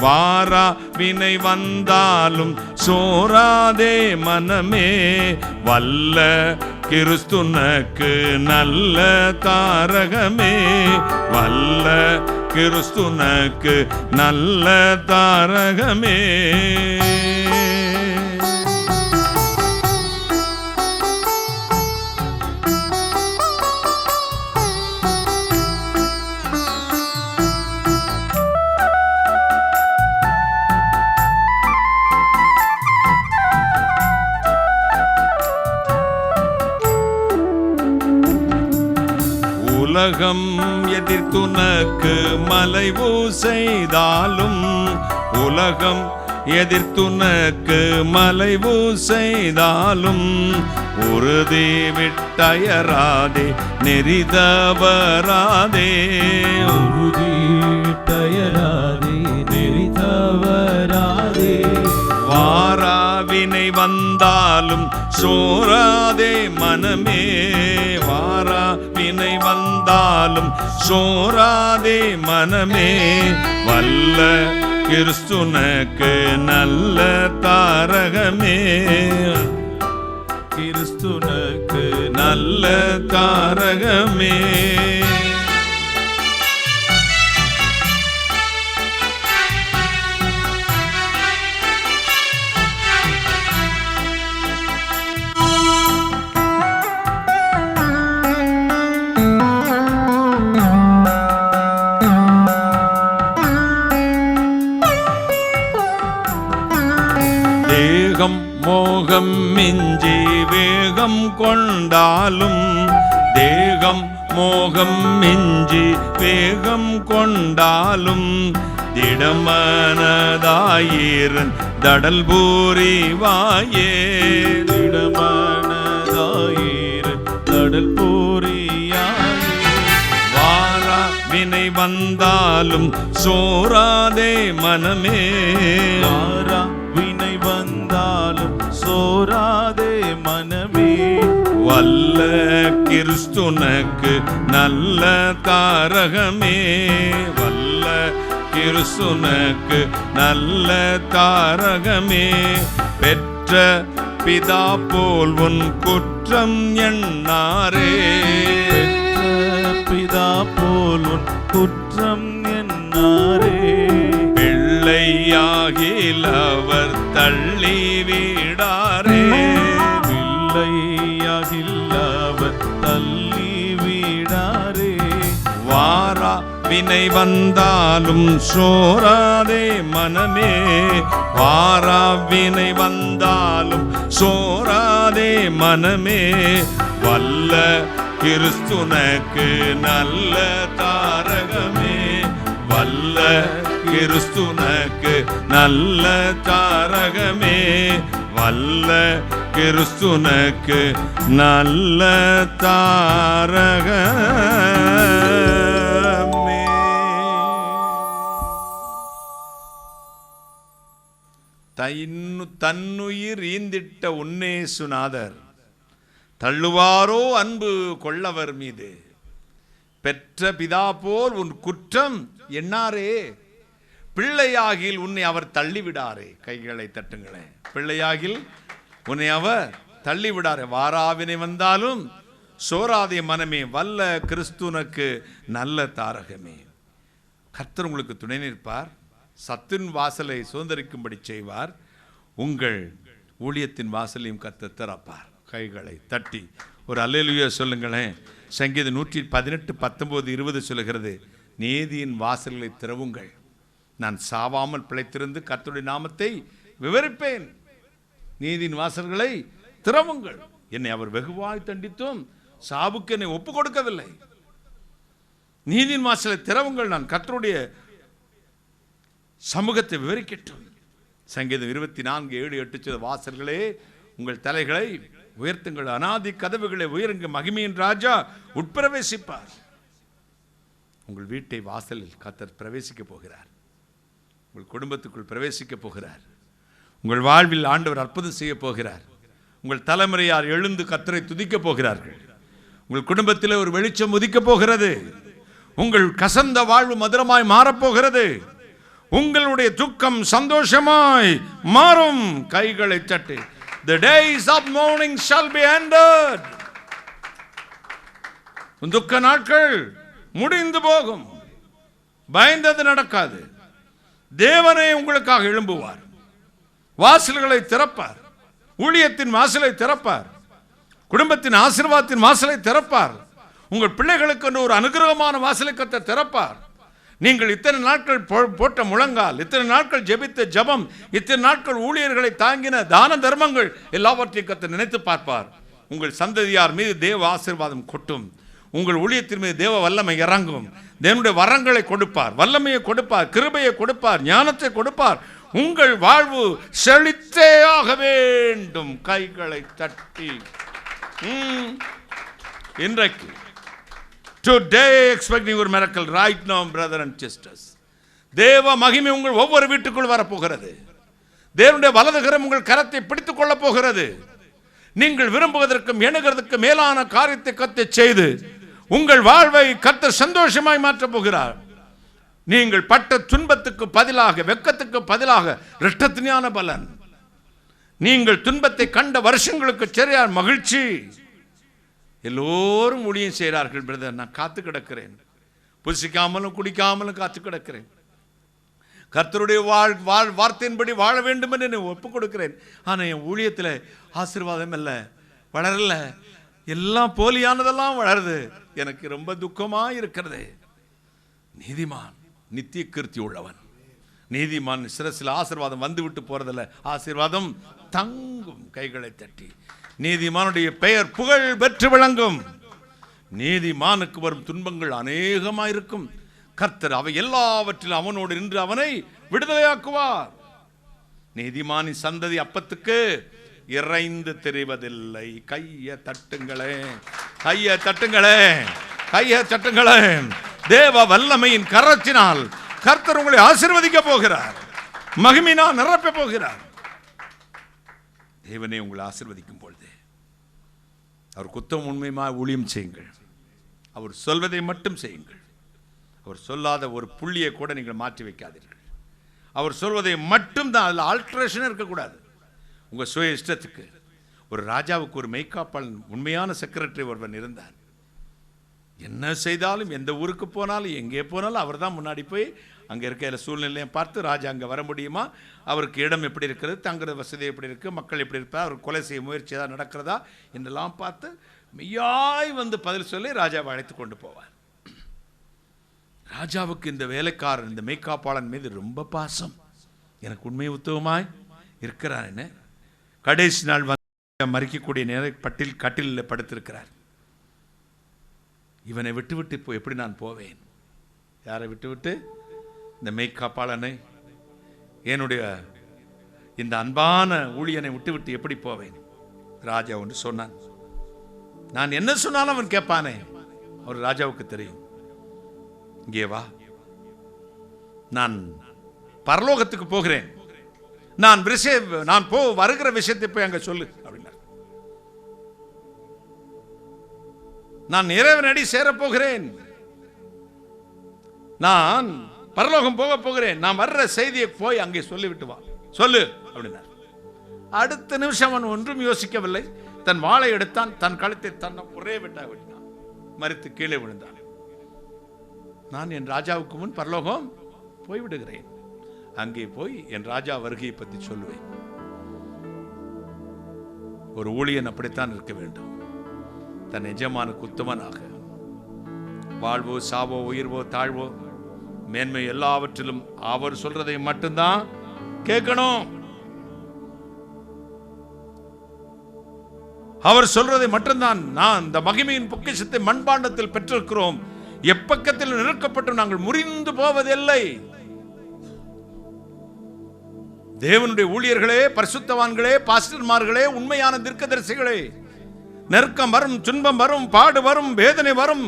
[SPEAKER 1] வாரா வினை வந்தாலும் சோராதே மனமே. வல்ல கிறிஸ்துனக்கு நல்ல தாரகமே, வல்ல கிறிஸ்துனக்கு நல்ல தாரகமே. உலகம் எதிர்த்துனக்கு மலைவு செய்தாலும், உலகம் எதிர்த்துனக்கு மலைவு செய்தாலும் உறுதி விட்டயராதே, நெறிதவராதே,
[SPEAKER 3] உறுதி விட்டயராதே, நெறிதவராதே.
[SPEAKER 1] வாராவினை வந்தாலும் சோராதே மனமே, வாராவினை வந்தாலும் சோராதே மனமே. வல்ல கிறிஸ்துனக்கு நல்ல தாரகமே,
[SPEAKER 3] கிறிஸ்துனக்கு
[SPEAKER 1] நல்ல தாரகமே. தேகம் மோகம் மிஞ்சி வேகம் கொண்டாலும், தேகம் மோகம் மிஞ்சி வேகம் கொண்டாலும் திடமனதாயிரன் தடல் பூரிவாயே,
[SPEAKER 3] திடமனதாயிரன் தடல் பூரியாயே.
[SPEAKER 1] வாரா வினை வந்தாலும் சோராதே மனமே,
[SPEAKER 3] வாரா வினை வந்தாலும் சோராதே மனமே.
[SPEAKER 1] வல்ல கிறிஸ்துனக்கு நல்ல தாரகமே, வல்ல கிறிஸ்துனக்கு நல்ல தாரகமே. பெற்ற பிதா போல் உன் குற்றம் எண்ணாரே,
[SPEAKER 3] பெற்ற பிதா போல் உன் குற்றம் எண்ணாரே.
[SPEAKER 1] பிள்ளையாகிலவர் தள்ளி வீடாரே,
[SPEAKER 3] பிள்ளையாகில்லவர் தள்ளி வீடாரே.
[SPEAKER 1] வாரா வினை வந்தாலும் சோராதே மனமே, வாரா வினை வந்தாலும் சோராதே மனமே. வல்ல கிறிஸ்துனக்கு நல்ல தாரகமே, வல்ல கிறிஸ்துனக்கு நல்ல தாரகமே, வல்ல கிறிஸ்துனக்கு நல்ல தாரகமே. தன்னுயிர் ஈந்திட்ட உன்னேசுநாதர் தள்ளுவாரோ அன்பு கொள்ளவர் மீது. பெற்ற பிதா போல் உன் குற்றம் எண்ணாரே, பிள்ளையாகில் உன்னை அவர் தள்ளிவிடாரே. கைகளை தட்டுங்களே. பிள்ளையாகில் உன்னை அவர் தள்ளிவிடாரே. வாராவினை வந்தாலும் சோராதே மனமே, வல்ல கிறிஸ்துனுக்கு நல்ல தாரகமே. கர்த்தர் உங்களுக்கு துணை நிற்பார், சத்தின் வாசலை சுதந்திரிக்கும்படி செய்வார், உங்கள் ஊழியத்தின் வாசலையும் கர்த்தர் திறப்பார். கைகளை தட்டி ஒரு அல்லேலூயா சொல்லுங்களேன். சங்கீதம் 118, 19, 20 சொல்லுகிறது, நீதியின் வாசல்களை திறவுங்கள், நான் சாவாமல் பிழைத்திருந்து கர்த்தருடைய நாமத்தை விவரிப்பேன். நீதியின் வாசல்களை திறவுங்கள். என்னை அவர் வெகுவாய் தண்டித்தும் சாவுக்கு என்னை ஒப்பு கொடுக்கவில்லை. நீதியின் வாசலை திறவுங்கள், நான் கர்த்தருடைய சமூகத்தை விவரிக்கட்டும். சங்கீதம் 24, 7, 8 வாசல்களே உங்கள் தலைகளை உயர்த்துங்கள், அநாதி கதவுகளை உயருங்க, மகிமையின் ராஜா உட்பிரவேசிப்பார். உங்கள் வீட்டை வாசலில் கர்த்தர் பிரவேசிக்க போகிறார். உங்கள் குடும்பத்துக்குள் பிரவேசிக்க போகிறார். உங்கள் வாழ்வில் ஆண்டவர் அற்புதம் செய்ய போகிறார். உங்கள் தலைமுறையார் எழுந்து கர்த்தரை துதிக்க போகிறார்கள். உங்கள் குடும்பத்தில் ஒரு வெளிச்சம் உதிக்க போகிறது. உங்கள் கசந்த வாழ்வு மதுரமாய் மாறப்போகிறது. உங்களுடைய துக்கம் சந்தோஷமாய் மாறும். கைகளை தட்டி, the days of mourning shall be ended. துக்க நாட்கள் முடிந்து போகும். பயந்தது நடக்காது. தேவனே உங்களுக்காக எழும்புவார். வாசல்களை திறப்பார். ஊழியத்தின் வாசலை திறப்பார். குடும்பத்தின் ஆசீர்வாதத்தின் வாசலை திறப்பார். உங்கள் பிள்ளைகளுக்கு ஒரு அனுகிரகமான வாசலை கர்த்தர் திறப்பார். நீங்கள் இத்தனை நாட்கள் போட்ட முழங்கால், இத்தனை நாட்கள் ஜெபித்த ஜெபம், இத்தனை நாட்கள் ஊழியர்களை தாங்கின தான தர்மங்கள் எல்லாவற்றையும் கர்த்தர் நினைத்து பார்ப்பார். உங்கள் சந்ததியார் மீது தேவ ஆசீர்வாதம் கொட்டும். உங்கள் ஊழியத்தின் மீது தேவ வல்லமை இறங்கும். தேவனுடைய வரங்களை கொடுப்பார், வல்லமையை கொடுப்பார், கிருபையை கொடுப்பார், ஞானத்தை கொடுப்பார். உங்கள் வாழ்வு செழித்தே ஆக வேண்டும். கைகளை தட்டி இன்றைக்கு today expecting your miracle right now brother and sisters. தேவ மகிமை உங்கள் ஒவ்வொரு வீட்டுக்குள் வரப்போகிறது. தேவனுடைய வலது கரம் உங்கள் கரத்தை பிடித்துக் கொள்ளப் போகிறது. நீங்கள் விரும்புவதற்கும் எண்ணுகிறதுக்கு மேலான காரியத்தை கர்த்தர் செய்து உங்கள் வாழ்வை கர்த்தர் சந்தோஷமாய் மாற்றப் போகிறார். நீங்கள் பட்ட துன்பத்துக்கு பதிலாக, வெட்கத்துக்கு பதிலாக இரட்டத்தினான பலன். நீங்கள் துன்பத்தை கண்ட வருஷங்களுக்கு சரியான மகிழ்ச்சி. எல்லோரும் ஊழியம் செய்கிறார்கள் பிரதர், நான் காத்து கிடக்கிறேன். புசிக்காமலும் குடிக்காமலும் காத்து கிடக்கிறேன். கர்த்தருடைய வார்த்தையின்படி வாழ வேண்டும் என்று நான் ஒப்புக் கொடுக்கிறேன். ஆனால் என் ஊழியத்தில் ஆசீர்வாதம் இல்லை, வளரல, எல்லாம் போலியானதெல்லாம் வளருது. எனக்கு ரொம்ப துக்கமாக இருக்கிறது. நீதிமான் நித்திய கீர்த்தி உள்ளவன். நீதிமான் சிரசில் ஆசீர்வாதம் வந்து விட்டு போறதில்லை, ஆசீர்வாதம் தங்கும். கைகளை தட்டி நீதிமானுடைய பெயர் புகழ் பெற்று விளங்கும். நீதிமானுக்கு வரும் துன்பங்கள் அநேகமாயிருக்கும். கர்த்தர் அவை எல்லாவற்றிலும் அவனோடு நின்று அவனை விடுதலையாக்குவார். நீதிமானின் சந்ததி அப்பத்துக்கு இறைந்து தெரிவதில்லை. கையை தட்டுங்களே, கையை தட்டுங்களே, கையை தட்டுங்களே. தேவ வல்லமையின் கரத்தினால் கர்த்தர் உங்களை ஆசீர்வதிக்க போகிறார். மகிமையினால் நிரப்ப போகிறார். தேவனே உங்களை ஆசீர்வதிக்கும் பொழுது அவர் குத்தம் உண்மையுமாய் ஊழியம் செய்யுங்கள். அவர் சொல்வதை மட்டும் செய்யுங்கள். அவர் சொல்லாத ஒரு புள்ளியை கூட நீங்கள் மாற்றி வைக்காதீர்கள். அவர் சொல்வதை மட்டும் தான், அதில் ஆல்ட்ரேஷன் இருக்கக்கூடாது. உங்கள் சுய இஷ்டத்துக்கு. ஒரு ராஜாவுக்கு ஒரு மெய்காப்பாளன், உண்மையான செக்ரட்டரி ஒருவன் இருந்தார். என்ன செய்தாலும், எந்த ஊருக்கு போனாலும், எங்கே போனாலும் அவர் தான் முன்னாடி போய் அங்கே இருக்கிற சூழ்நிலையை பார்த்து, ராஜா அங்கே வர முடியுமா, அவருக்கு இடம் எப்படி இருக்கிறது, தங்குற வசதி எப்படி இருக்குது, மக்கள் எப்படி இருப்பார், அவர் கொலை செய்ய முயற்சி ஏதாவது நடக்கிறதா என்றெல்லாம் பார்த்து மெய்யாய் வந்து பதில் சொல்லி ராஜாவை அழைத்து கொண்டு போவார். ராஜாவுக்கு இந்த வேலைக்காரன், இந்த மெய்காப்பாளன் மீது ரொம்ப பாசம். எனக்கு உண்மை உத்தவமாய் இருக்கிறார். என்ன கடைசி நாள் வந்து மறிக்கக்கூடிய நேரம் கட்டிலில் படுத்திருக்கிறார். இவனை விட்டுவிட்டு இப்போ எப்படி நான் போவேன்? யாரை விட்டுவிட்டு? இந்த மெய்காப்பாளனை, என்னுடைய இந்த அன்பான ஊழியனை விட்டுவிட்டு எப்படி போவேன்? ராஜா ஒன்று சொன்னான். நான் என்ன சொன்னாலும் அவன் கேட்பானே. அவர் ராஜாவுக்கு தெரியும். இங்கே வா, நான் பரலோகத்துக்கு போகிறேன். நான் வருகிற விஷயத்தை போய் அங்க சொல்லு அப்படின்னார். நான் இறைவனடி சேரப்போகிறேன், நான் பரலோகம் போக போகிறேன், நான் வர்ற செய்தியை போய் அங்கே சொல்லிவிட்டு வா, சொல்லு அப்படின்னார். அடுத்த நிமிஷம் அவன் ஒன்றும் யோசிக்கவில்லை. தன் வாளை எடுத்தான், தன் கழுத்தை தன்னை ஒரே வெட்டாக வெட்டினான், மரித்து கீழே விழுந்தான். நான் என் ராஜாவுக்கு முன் பரலோகம் போய்விடுகிறேன், அங்கே போய் என் ராஜா வருகையை பற்றி சொல்லுவேன். ஒரு ஊழியன் அப்படித்தான் இருக்க வேண்டும், தன் எஜமானுக்கு உத்தமனாக. வாழ்வோ சாவோ உயிர்வோ தாழ்வோ மேன்மை எல்லாவற்றிலும் அவர் சொல்றதை மட்டும்தான் கேட்கணும். அவர் சொல்றதை மட்டும்தான். நான் இந்த மகிமையின் பொக்கிஷத்தை மண்பாண்டத்தில் பெற்றிருக்கிறோம், எப்பக்கத்தில் நிற்கப்பட்டு நாங்கள் முறிந்து போவதில்லை. தேவனுடைய ஊழியர்களே, பரிசுத்தவான்களே, பாஸ்டர்மார்களே, உண்மையான தீர்க்கதரிசிகளே, நெருக்கம் வரும், துன்பம் வரும், பாடு வரும், வேதனை வரும்,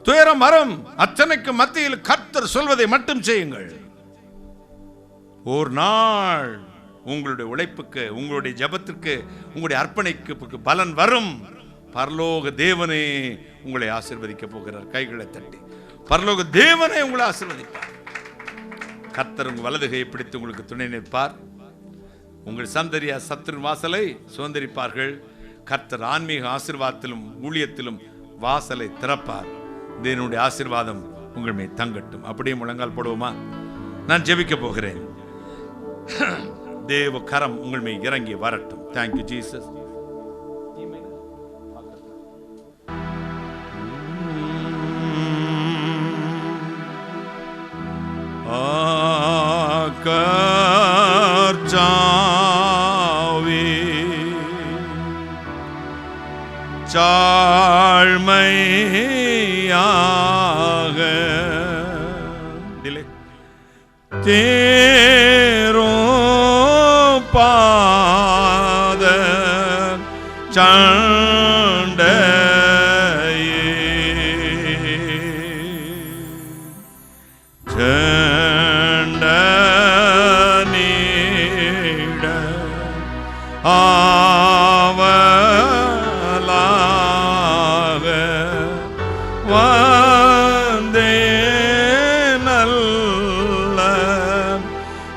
[SPEAKER 1] துயரம் வரும், அத்தனைக்கு மத்தியில் கர்த்தர் சொல்வதை மட்டும் செய்யுங்கள். ஒரு நாள் உங்களுடைய உழைப்புக்கு, உங்களுடைய ஜபத்திற்கு, உங்களுடைய அர்ப்பணிக்கு பலன் வரும். பரலோக தேவனே உங்களை ஆசீர்வதிக்க போகிறார். கைகளை தட்டி பரலோக தேவனே உங்களை ஆசீர்வதிப்பார். கர்த்தர் உங்கள் வலதுகையை பிடித்து உங்களுக்கு துணை நிற்பார். உங்கள் சந்ததியா சத்துரு வாசலை சுதந்திரிப்பார்கள். கர்த்தர் ஆன்மீக ஆசீர்வாதத்திலும் ஊழியத்திலும் வாசலை திறப்பார். தேவனுடைய ஆசீர்வாதம் உங்கள் மேல் தங்கட்டும். அப்படியே முழங்கால் போடுவோமா? நான் ஜெபிக்க போகிறேன். தேவ கரம் உங்கள் மேல் இறங்கி வரட்டும். Thank you Jesus. சாழ்மையாக தேரோ பாத சண்டையே சண்ட நீட ஆவலாக வந்தே நல்ல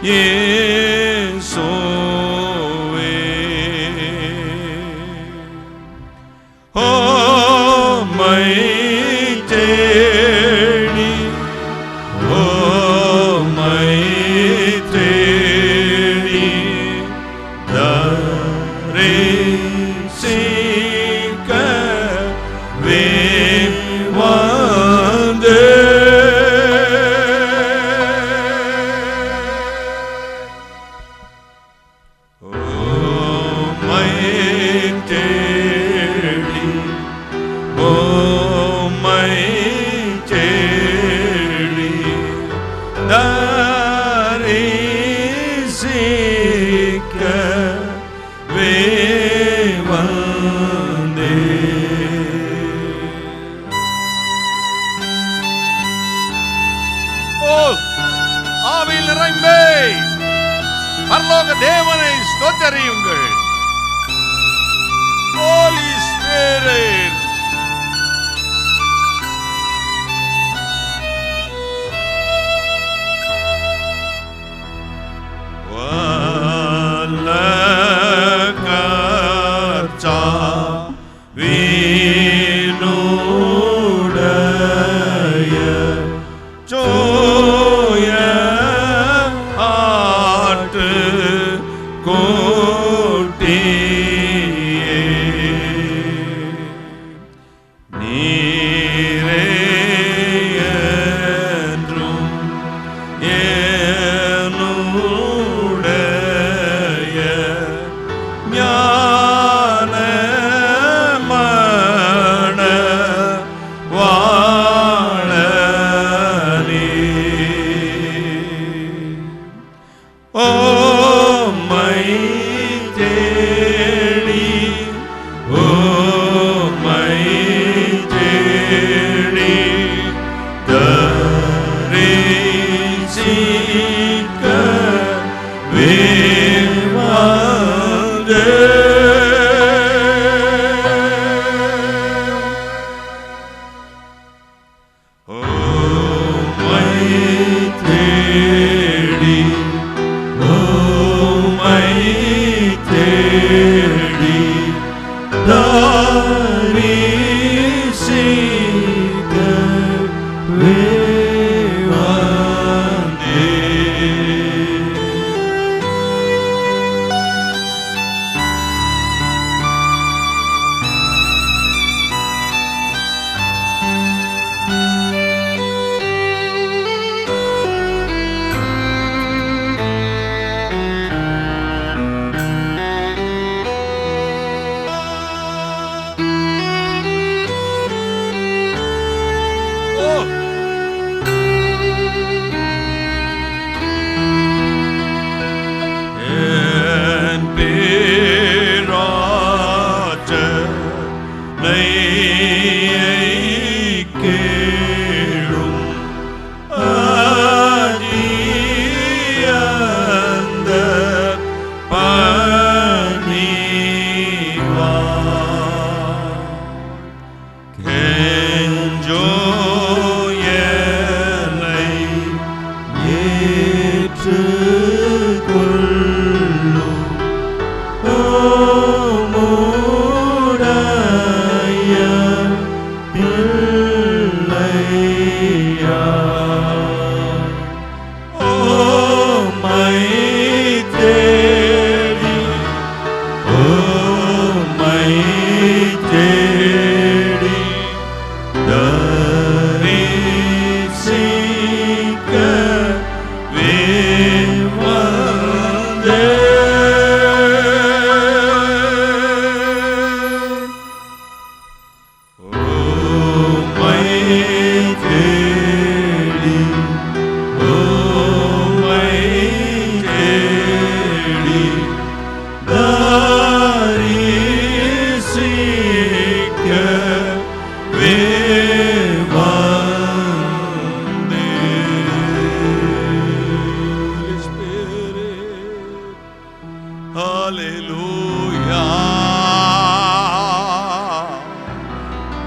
[SPEAKER 1] இயேசுவே. உம்மை தேடி, உம்மை தேடி தரிசிக்கவே ஆவியில் நிறைந்தே பரலோக தேவனை ஸ்தோத்திரியுங்கள். Holy Spirit, வல்லகர்த்தா வீணுடைய சோய ஆட்டு கோட்டியே நீரே என்றும் என்னுடைய ஞான மண வாழனே. உம்மை தேடி, உம்மை தேடி தரிசிக்கவே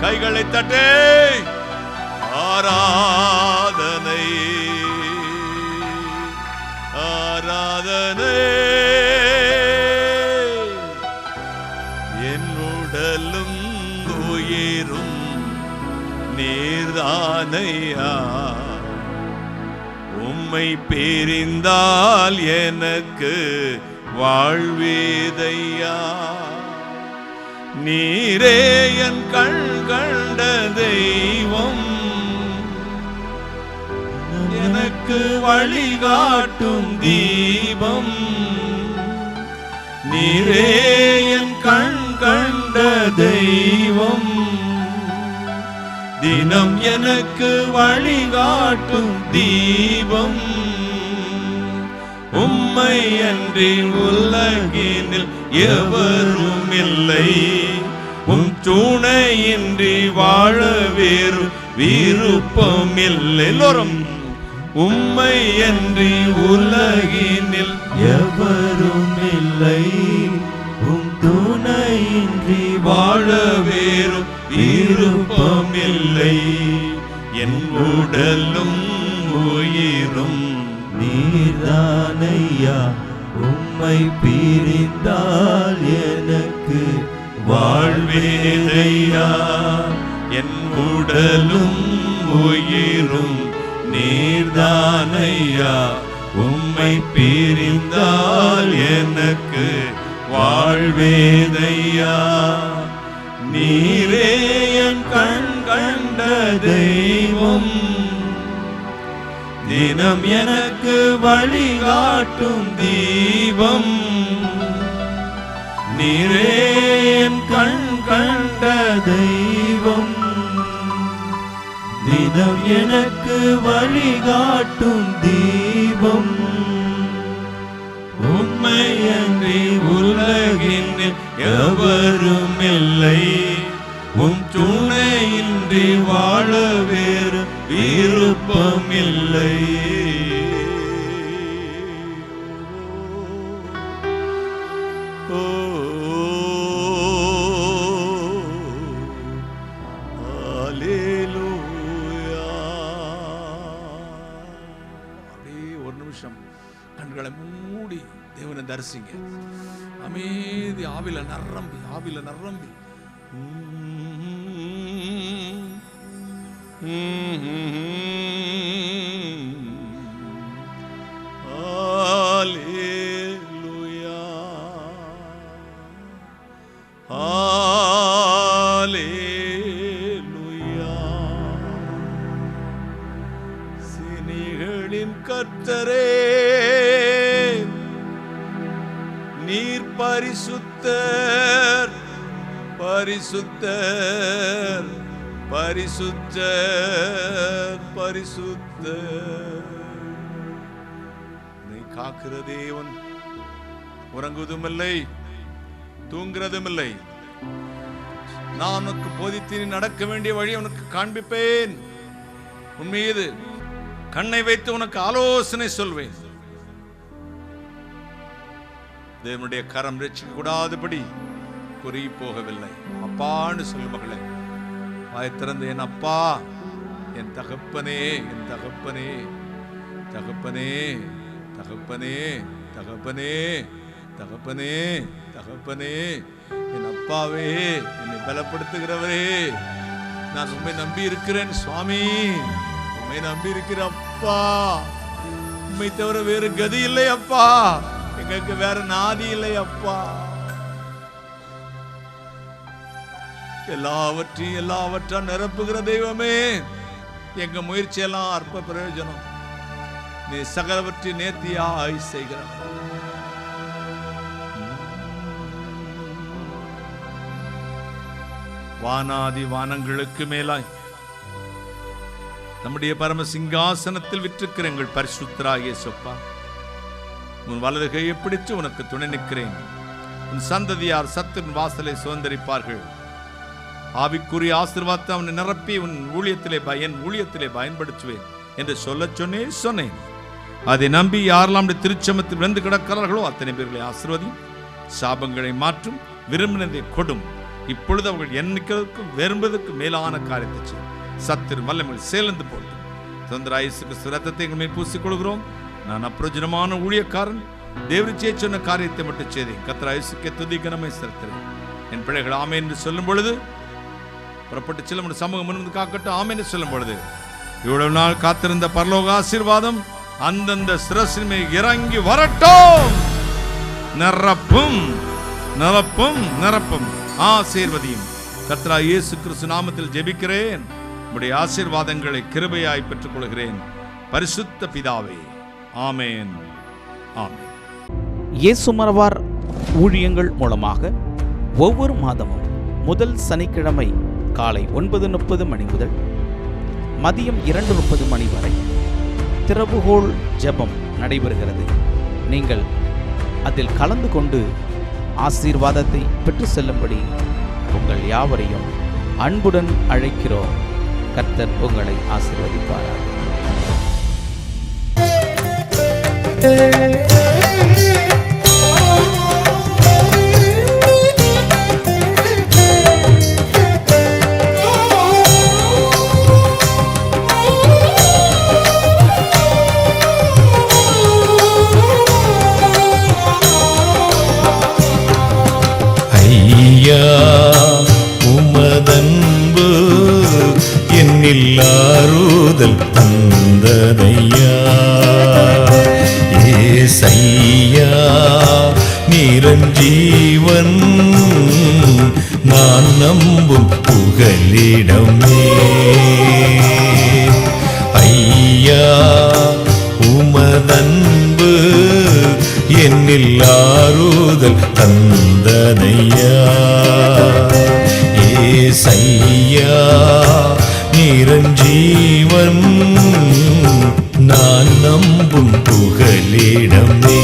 [SPEAKER 1] கைகளை தட்டே ஆராதனை ஆராதனை என் உடலும் உயிரும் நீர்தானையா உம்மை பிரிந்தால் எனக்கு வாழ்வேதையா நீரே என் கண் கண்ட தெய்வம் எனக்கு வழிகாட்டும் தீபம் நீரே என் கண் கண்ட தெய்வம் தினம் எனக்கு வழிகாட்டும் தீபம் உம்மை அன்றி உலகினில் எவரும் இல்லை உம் துணையின்றி வாழ வேறு விருப்பம் இல்லை எல்லோரும் உம்மை அன்றி உலகினில்
[SPEAKER 3] எவரும் இல்லை உம் துணையின்றி
[SPEAKER 1] வாழ வேறு விருப்பம் இல்லை என் உடலும் உயிரும்
[SPEAKER 3] நீர்தானையா உம்மை பிரிந்தால் எனக்கு
[SPEAKER 1] வாழ்வேதையா என் உடலும் உயிரும் நீர்தானையா உம்மை பிரிந்தால் எனக்கு வாழ்வேதையா நீரே என் கண் கண்ட தெய்வம் தினம் எனக்கு வழிகாட்டும் தீபம் நீரே என் கண் கண்ட தெய்வம்
[SPEAKER 3] தினம் எனக்கு வழிகாட்டும் தீபம்
[SPEAKER 1] உம்மை அன்றி உலகினில் எவரும் இல்லை உம் துணையின்றி வாழ வேறு விருப்பம் இல்லை கண்களை மூடி தேவனை தரிசிங்க அமைதியா மீது ஆவில நரம்பி ஹalleluya ஹalleluya சினிகளின் கர்த்தரே நீர் பரிசுத்தர் பரிசுத்தர் பரிசுத்தர் பரிசுத்தர். நீ காக்கிற தேவன், உறங்குவதும் இல்லை தூங்குறதும் இல்லை. நான் உனக்கு போதித்து நீ நடக்க வேண்டிய வழி உனக்கு காண்பிப்பேன். உன் மீது கண்ணை வைத்து உனக்கு ஆலோசனை சொல்வேன். தேவனுடைய கரம் ரட்சிக்க கூடாதபடி குறுகி போகவில்லை. அப்பான்னு சொல்லு மகளே, வாய் திறந்து என் அப்பா, என் தகப்பனே, என் தகப்பனே, தகப்பனே, தகப்பனே, தகப்பனே, தகப்பனே, தகப்பனே, என் அப்பாவே, என்னை பலப்படுத்துகிறவரே, நான் உண்மை நம்பி இருக்கிறேன் சுவாமி, உண்மை நம்பி இருக்கிற அப்பா, உண்மை தவிர வேறு கதி இல்லை அப்பா, எங்களுக்கு வேற நாதி இல்லை அப்பா. எல்லாவற்றையும் நிரப்புகிற தெய்வமே, எங்க முயற்சியெல்லாம் அற்ப பிரயோஜனம். நீ சகலவற்றை நேர்த்தியாய் செய்கிற வானாதி வானங்களுக்கு மேலாய் நம்முடைய பரம சிங்காசனத்தில் விற்றிருக்கிற எங்கள் பரிசுத்தராகிய சொப்பா, உன் வலது கையை பிடித்து உனக்கு துணை நிற்கிறேன். உன் சந்ததியார் சத்தின் வாசலை சுதந்திரிப்பார்கள். ஆவிக்குரிய ஆசீர்வாதத்தை அவனை நிரப்பி உன் என் ஊழியத்திலே பயன்படுத்துவேன் என்று சொன்னேன். அதை நம்பி யாரெல்லாம் திருச்சமத்தில் விழுந்து கிடக்கிறார்களோ அத்தனை பேர்களை ஆசீர்வதி, சாபங்களை மாற்றும், விரும்பினதை கொடும். இப்பொழுது அவர்கள் எண்ணிக்கிறதுக்கு விரும்புவதற்கு மேலான காரியத்தை செய்யும். சத்திர வல்லமைகள் சேர்ந்து போட்டு சுதந்திர இயேசு ரத்தத்தை எங்கள் மேல் பூசிக்கொள்கிறோம். நான் அப்பிரயோஜனமான ஊழியக்காரன், தேவரிச்சே சொன்ன காரியத்தை மட்டும் செய்தேன். கர்த்தர் இயேசுக்கே துதி கனமே செலுத்துகிறேன். என் பிள்ளைகள் ஆமென் என்று சொல்லும் பொழுது புறப்பட்டு செல்லும் சமூகம் முன்வந்து காக்கட்டும். ஆமென் என்று சொல்லும் பொழுது இவ்வளவு நாள் காத்திருந்த பரலோக ஆசீர்வாதம் அந்தந்த சிரசின் மேல் இறங்கி வரட்டும். நிரப்பும் நிரப்பும் நிரப்பும் ஆசீர்வதியும். கர்த்தர் இயேசு கிறிஸ்து நாமத்தில் ஜெபிக்கிறேன். உம்முடைய ஆசீர்வாதங்களை கிருபையாய் பெற்றுக் கொள்கிறேன். பரிசுத்த பிதாவே, ஆமென் ஆமென்.
[SPEAKER 4] இயேசு மரவார் ஊழியங்கள் மூலமாக ஒவ்வொரு மாதமும் முதல் சனிக்கிழமை காலை 9:30 மணி முதல் மதியம் 2:30 மணி வரை திறவுகோல் ஜெபம் நடைபெறுகிறது. நீங்கள் அதில் கலந்து கொண்டு ஆசீர்வாதத்தை பெற்று செல்லும்படி உங்கள் யாவரையும் அன்புடன் அழைக்கிறோம். கர்த்தர் உங்களை ஆசீர்வதிப்பாராக.
[SPEAKER 3] உமதன்பு என்னில் ஆறுதல் தந்ததையா, ஏசையா நிரஞ்சீவன் நான் நம்பும் புகலிடமே. ஐயா உமதன்பு என்னில் ஆறுதல் தந்ததையா, ஏசையா நிரஞ்சீவன் நான் நம்பும் புகலிடமே.